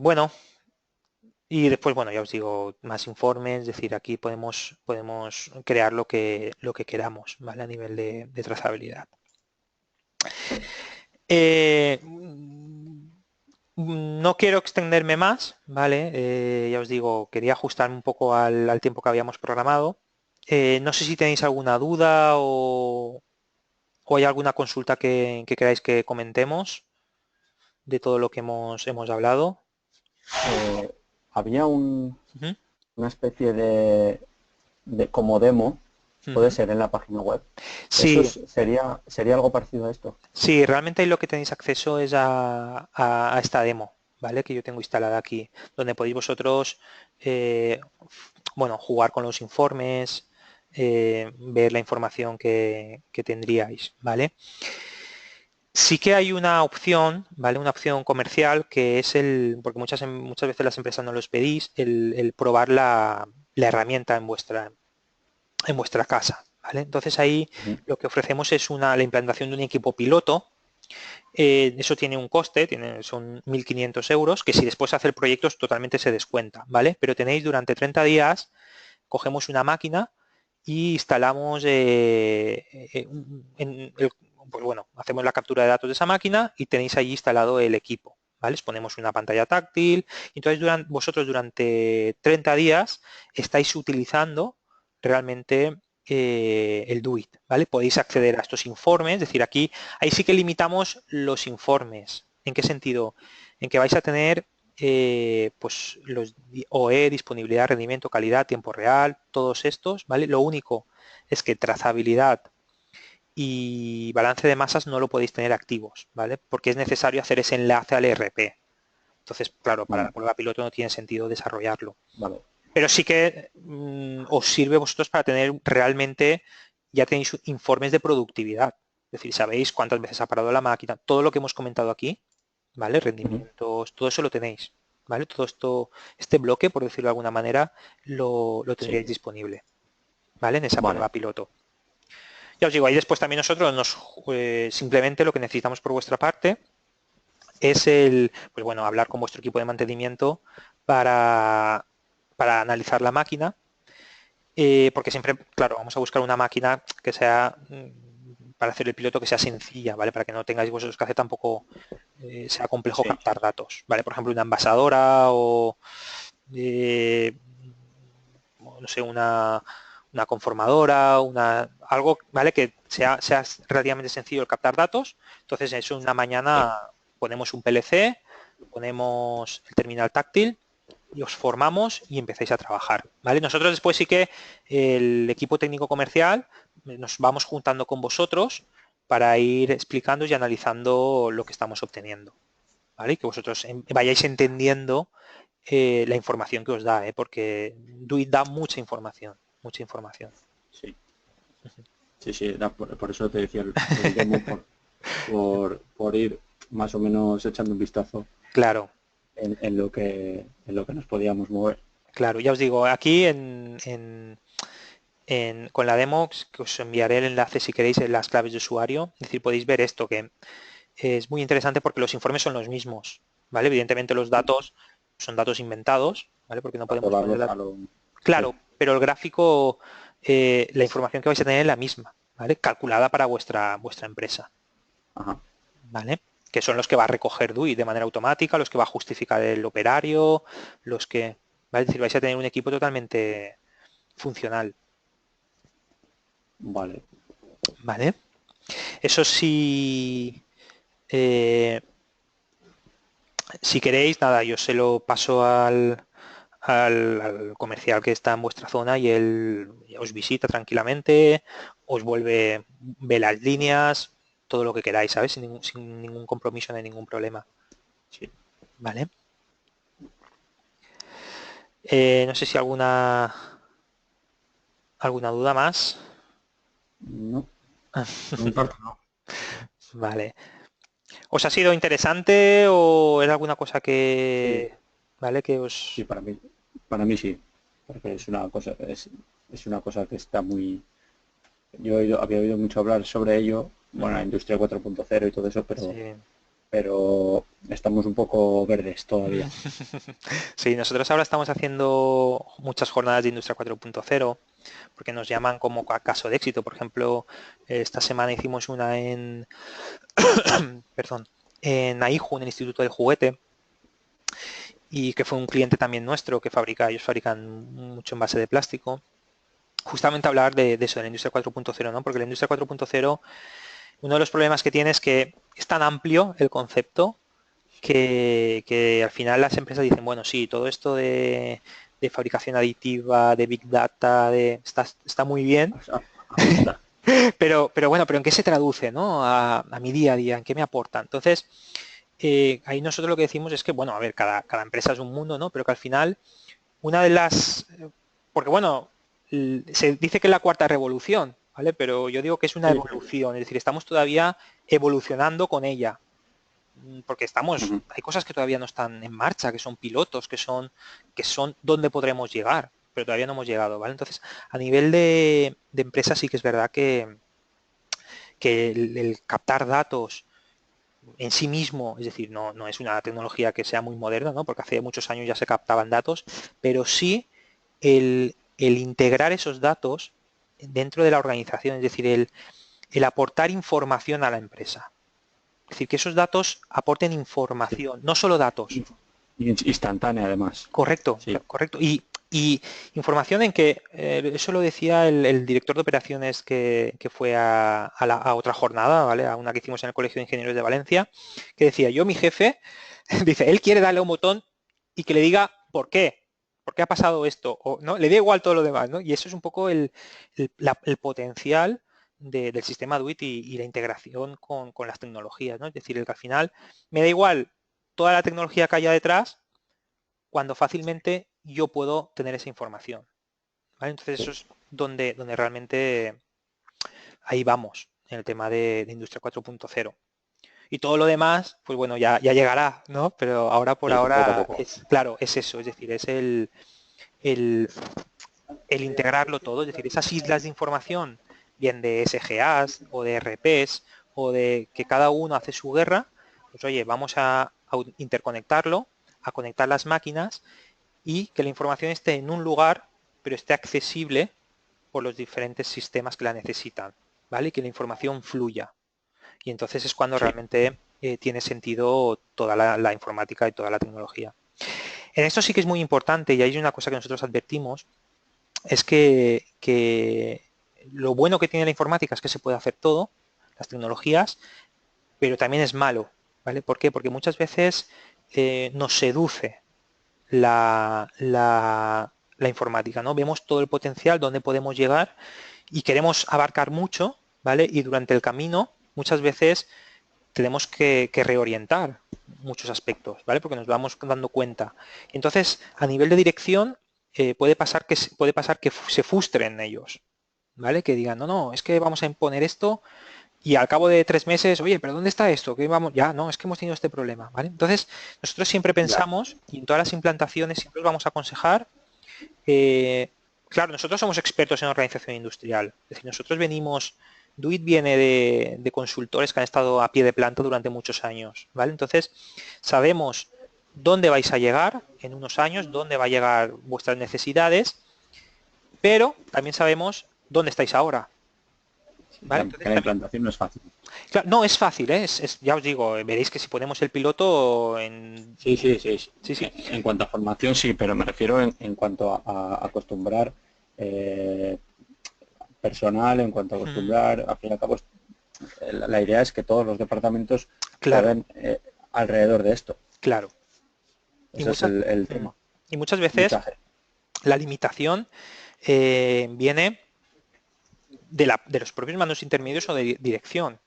Bueno, y después, bueno, ya os digo, más informes, es decir, aquí podemos crear lo que queramos, ¿vale? A nivel de trazabilidad. No quiero extenderme más, ¿vale? Ya os digo, quería ajustarme un poco al tiempo que habíamos programado. No sé si tenéis alguna duda o hay alguna consulta que queráis que comentemos de todo lo que hemos hablado. Había Ujú, una especie de como demo, puede ujú. ser en la página web. Sí, ¿Eso sería algo parecido a esto? sí, realmente ahí lo que tenéis acceso es a esta demo, ¿vale? Que yo tengo instalada aquí, donde podéis vosotros, bueno, jugar con los informes, ver la información que tendríais, ¿vale? Sí que hay una opción, ¿vale? Una opción comercial que es porque muchas veces las empresas no los pedís, el probar la herramienta en vuestra casa, ¿vale? Entonces ahí Ujú. lo que ofrecemos es la implantación de un equipo piloto. Eso tiene un coste, son 1.500 euros, que si después hace el proyecto totalmente se descuenta, ¿vale? Pero tenéis durante 30 días, cogemos una máquina y instalamos, pues bueno, hacemos la captura de datos de esa máquina y tenéis allí instalado el equipo, ¿vale? Os ponemos una pantalla táctil y entonces vosotros durante 30 días estáis utilizando realmente el DOIT, ¿vale? Podéis acceder a estos informes, es decir, ahí sí que limitamos los informes. ¿En qué sentido? En que vais a tener pues los OE, disponibilidad, rendimiento, calidad, tiempo real, todos estos, ¿vale? Lo único es que trazabilidad y balance de masas no lo podéis tener activos, ¿vale? Porque es necesario hacer ese enlace al ERP. Entonces, claro, para la prueba piloto no tiene sentido desarrollarlo. Vale. Pero sí que os sirve a vosotros para tener realmente, ya tenéis informes de productividad. Es decir, sabéis cuántas veces ha parado la máquina, todo lo que hemos comentado aquí, ¿vale? Ujú. Rendimientos, todo eso lo tenéis, ¿vale? Todo esto, este bloque, por decirlo de alguna manera, lo Sí, tendríais disponible, ¿vale? En esa vale. prueba piloto. Ya os digo, ahí después también nosotros simplemente lo que necesitamos por vuestra parte es pues bueno, hablar con vuestro equipo de mantenimiento para, analizar la máquina, porque siempre, claro, vamos a buscar una máquina que sea, para hacer el piloto, que sea sencilla, ¿vale? Para que no tengáis vosotros que hacer tampoco sea complejo Sí, captar datos, ¿vale? Por ejemplo, una envasadora o, eh, no sé, una conformadora, algo, ¿vale? Que sea relativamente sencillo el captar datos. Entonces, eso una sí. mañana ponemos un PLC, ponemos el terminal táctil y os formamos y empezáis a trabajar, ¿vale? Nosotros después sí que el equipo técnico comercial nos vamos juntando con vosotros para ir explicando y analizando lo que estamos obteniendo, ¿vale? Que vosotros vayáis entendiendo la información que os da, porque Duit da mucha información, mucha información. Sí, sí, sí, por eso te decía el demo, por ir más o menos echando un vistazo Claro, en lo que nos podíamos mover. claro, ya os digo, aquí con la demo, que os enviaré el enlace si queréis en las claves de usuario, es decir, podéis ver esto, que es muy interesante porque los informes son los mismos, ¿vale? Evidentemente los datos son datos inventados, ¿vale? Porque no podemos poner Extrapolarlos a lo... Sí, Claro, pero el gráfico, la información que vais a tener es la misma, ¿vale? Calculada para vuestra empresa, ajá, ¿vale? Que son los que va a recoger DUI de manera automática, los que va a justificar el operario, los que, ¿vale? Es decir, vais a tener un equipo totalmente funcional, vale. ¿vale? Eso sí, eh, Si queréis, nada, yo se lo paso al comercial que está en vuestra zona y él os visita tranquilamente, os ve las líneas, todo lo que queráis, ¿sabes? Sin ningún compromiso ni ningún problema. Sí. ¿Vale? No sé si alguna duda más. No, Por mi parte, no. Vale. ¿Os ha sido interesante o es alguna cosa sí, vale, que sí, os... para mí sí, porque es una cosa que está muy, yo había oído mucho hablar sobre ello, bueno, la Ujú. industria 4.0 y todo eso, Sí. pero estamos un poco verdes todavía. Sí, nosotros ahora estamos haciendo muchas jornadas de Industria 4.0 porque nos llaman como caso de éxito. Por ejemplo, esta semana hicimos una perdón, en AIJU, en el Instituto del Juguete, y que fue un cliente también nuestro que ellos fabrican mucho en base de plástico. Justamente hablar de eso, de la industria 4.0, ¿no? Porque la industria 4.0, uno de los problemas que tiene es que es tan amplio el concepto que al final las empresas dicen, bueno, sí, todo esto de fabricación aditiva, de Big Data, está muy bien, Asusta. pero bueno, pero ¿en qué se traduce, no? A mi día a día, ¿en qué me aporta? Entonces, ahí nosotros lo que decimos es que, bueno, a ver, cada empresa es un mundo, ¿no? Pero que al final, una de las... Porque, bueno, se dice que es la cuarta revolución, ¿vale? Pero yo digo que es una Sí. evolución, es decir, estamos todavía evolucionando con ella. Porque Ujú. hay cosas que todavía no están en marcha, que son pilotos, que son donde podremos llegar, pero todavía no hemos llegado, ¿vale? Entonces, a nivel de empresa sí que es verdad que el captar datos en sí mismo, es decir, no es una tecnología que sea muy moderna, ¿no? Porque hace muchos años ya se captaban datos, pero sí el integrar esos datos dentro de la organización, es decir, el aportar información a la empresa. Es decir, que esos datos aporten Sí. información, no solo datos. Instantánea además. Correcto, Sí. correcto. Y información en que, eso lo decía el director de operaciones que fue a otra jornada, ¿vale? A una que hicimos en el Colegio de Ingenieros de Valencia, que decía, yo mi jefe, dice, él quiere darle un botón y que le diga por qué ha pasado esto, o no, le da igual todo lo demás, ¿no? Y eso es un poco el potencial del sistema DUIT y la integración con las tecnologías, ¿no? Es decir, el que al final me da igual toda la tecnología que haya detrás, cuando fácilmente yo puedo tener esa información, ¿vale? Entonces eso es donde realmente ahí vamos en el tema de Industria 4.0. Y todo lo demás, pues bueno, ya llegará, ¿no? Pero ahora por Sí, poco a ahora poco. claro, es eso, es decir, es el, el integrarlo todo, es decir, esas islas de información, bien de SGAs o de RPs o de que cada uno hace su guerra, pues oye, vamos a interconectarlo, a conectar las máquinas y que la información esté en un lugar, pero esté accesible por los diferentes sistemas que la necesitan, ¿vale? Y que la información fluya. Y entonces es cuando Sí. realmente tiene sentido toda la informática y toda la tecnología. En esto sí que es muy importante, y hay una cosa que nosotros advertimos, es que lo bueno que tiene la informática es que se puede hacer todo, las tecnologías, pero también es malo, ¿vale? ¿Por qué? Porque muchas veces nos seduce la informática, ¿no? Vemos todo el potencial, dónde podemos llegar y queremos abarcar mucho, ¿vale? Y durante el camino muchas veces tenemos que reorientar muchos aspectos, ¿vale? Porque nos vamos dando cuenta. Entonces, a nivel de dirección, puede pasar que se frustren ellos, ¿vale? Que digan, no, es que vamos a imponer esto y al cabo de 3 meses, oye, pero ¿dónde está esto? ¿Qué vamos? Ya, no, es que hemos tenido este problema, ¿vale? Entonces, nosotros siempre Ya. pensamos, y en todas las implantaciones siempre os vamos a aconsejar, eh, claro, nosotros somos expertos en organización industrial, es decir, nosotros venimos, DUIT viene de consultores que han estado a pie de planta durante muchos años, ¿vale? Entonces, sabemos dónde vais a llegar en unos años, dónde va a llegar vuestras necesidades, pero también sabemos dónde estáis ahora, Sí, ¿vale? que Entonces la también, implantación no es fácil. claro, no es fácil, ¿eh? Ya os digo, veréis que si ponemos el piloto en... Sí, sí, sí, sí. Sí, sí, En cuanto a formación, sí, pero me refiero en cuanto a acostumbrar eh, personal, en cuanto a acostumbrar, al fin y al cabo, la idea es que todos los departamentos claro. jueguen alrededor de esto. Claro. Ese es el tema. Y muchas veces la limitación viene de los propios mandos intermedios o de dirección.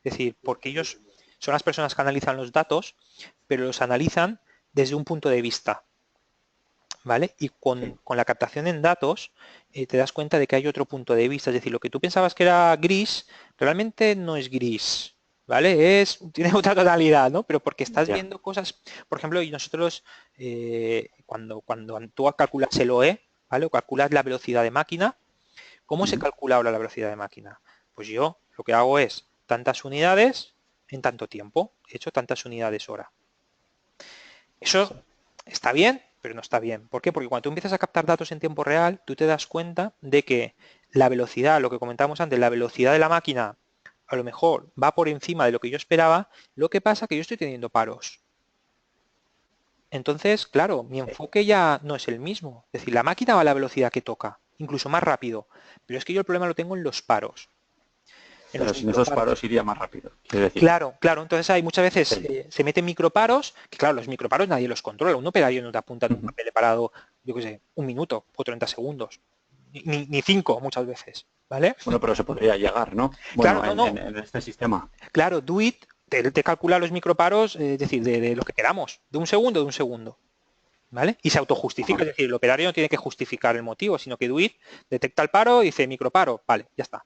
Es decir, porque ellos son las personas que analizan los datos, pero los analizan desde un punto de vista. ¿Vale? Y con la captación en datos te das cuenta de que hay otro punto de vista. Es decir, lo que tú pensabas que era gris, realmente no es gris. ¿Vale? Tiene otra tonalidad, ¿no? Pero porque estás viendo cosas, por ejemplo, y nosotros cuando tú calculas el OE, ¿vale? O calculas la velocidad de máquina, ¿cómo se calcula ahora la velocidad de máquina? Pues yo lo que hago es tantas unidades en tanto tiempo, he hecho tantas unidades hora. Eso está bien, pero no está bien. ¿Por qué? Porque cuando tú empiezas a captar datos en tiempo real, tú te das cuenta de que la velocidad, lo que comentábamos antes, la velocidad de la máquina a lo mejor va por encima de lo que yo esperaba, lo que pasa es que yo estoy teniendo paros. Entonces, claro, mi enfoque ya no es el mismo. Es decir, la máquina va a la velocidad que toca, incluso más rápido. Pero es que yo el problema lo tengo en los paros. Pero sin esos paros iría más rápido, quiero decir. Claro, claro. Entonces hay muchas veces se meten microparos, que claro, los microparos nadie los controla. Un operario no te apunta en un papel de parado, yo qué sé, 1 minuto o 30 segundos. Ni 5 muchas veces, ¿vale? Bueno, pero se podría llegar, ¿no? Bueno, claro, no. En este sistema. Claro, Duit te calcula los microparos, es decir, de lo que queramos, de un segundo. ¿Vale? Y se autojustifica, es decir, el operario no tiene que justificar el motivo, sino que Duit detecta el paro y dice microparo, vale, ya está.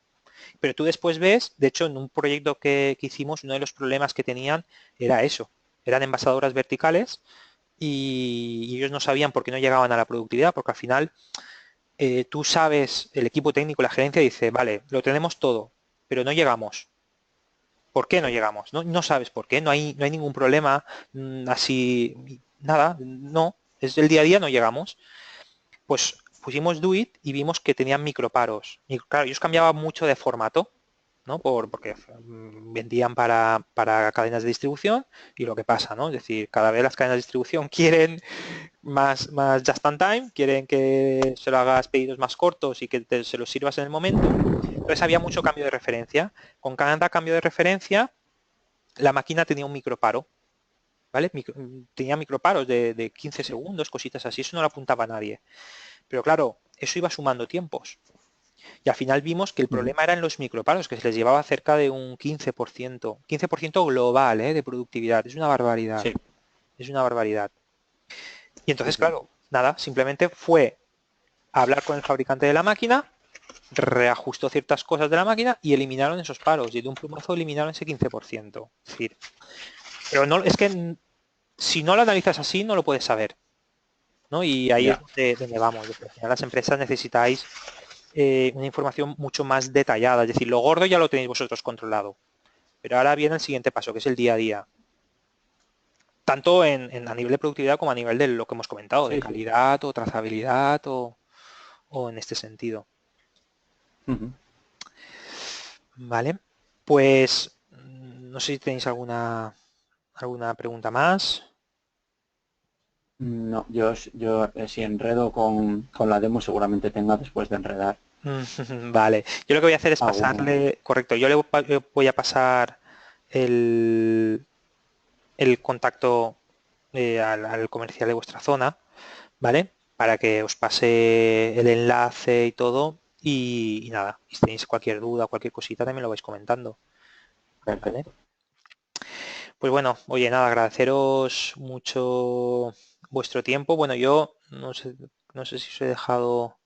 Pero tú después ves, de hecho, en un proyecto que hicimos, uno de los problemas que tenían era eso. Eran envasadoras verticales y ellos no sabían por qué no llegaban a la productividad, porque al final tú sabes, el equipo técnico, la gerencia dice, vale, lo tenemos todo, pero no llegamos. ¿Por qué no llegamos? No sabes por qué, no hay ningún problema, así, nada, no, es el día a día, no llegamos. Pues pusimos Duit y vimos que tenían microparos. Y claro, ellos cambiaban mucho de formato, ¿no? Porque vendían para cadenas de distribución y lo que pasa, ¿no? Es decir, cada vez las cadenas de distribución quieren más just in time, quieren que se lo hagas pedidos más cortos y que se los sirvas en el momento. Entonces había mucho cambio de referencia. Con cada cambio de referencia, la máquina tenía un microparo, ¿vale? Tenía microparos de 15 segundos, cositas así, eso no lo apuntaba a nadie. Pero claro, eso iba sumando tiempos. Y al final vimos que el problema era en los microparos, que se les llevaba cerca de un 15%. 15% global de productividad. Es una barbaridad. Sí. Es una barbaridad. Y entonces, claro, nada, simplemente fue hablar con el fabricante de la máquina, reajustó ciertas cosas de la máquina y eliminaron esos paros. Y de un plumazo eliminaron ese 15%. Es decir, pero no, es que si no lo analizas así, no lo puedes saber, ¿no? Y ahí es donde vamos. Al final las empresas necesitáis una información mucho más detallada. Es decir, lo gordo ya lo tenéis vosotros controlado. Pero ahora viene el siguiente paso, que es el día a día. Tanto a nivel de productividad como a nivel de lo que hemos comentado, de calidad o trazabilidad o en este sentido. Vale. Pues no sé si tenéis alguna pregunta más. No, yo si enredo con la demo seguramente tenga después de enredar. Vale, yo lo que voy a hacer es pasarle, correcto, yo le voy a pasar el contacto al comercial de vuestra zona, ¿vale? Para que os pase el enlace y todo y nada, si tenéis cualquier duda, cualquier cosita también lo vais comentando. ¿Vale? Pues bueno, oye, nada, agradeceros mucho vuestro tiempo. Bueno, yo no sé si os he dejado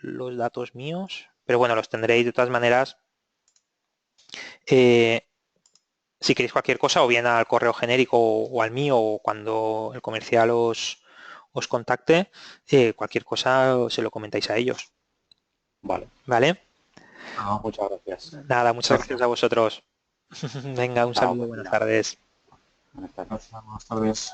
los datos míos, pero bueno, los tendréis de todas maneras. Si queréis cualquier cosa, o bien al correo genérico o al mío, o cuando el comercial os contacte, cualquier cosa se lo comentáis a ellos. Vale. ¿Vale? Muchas gracias. Nada, muchas gracias a vosotros. Venga, un saludo, buenas tardes. Buenas tardes. Buenas tardes.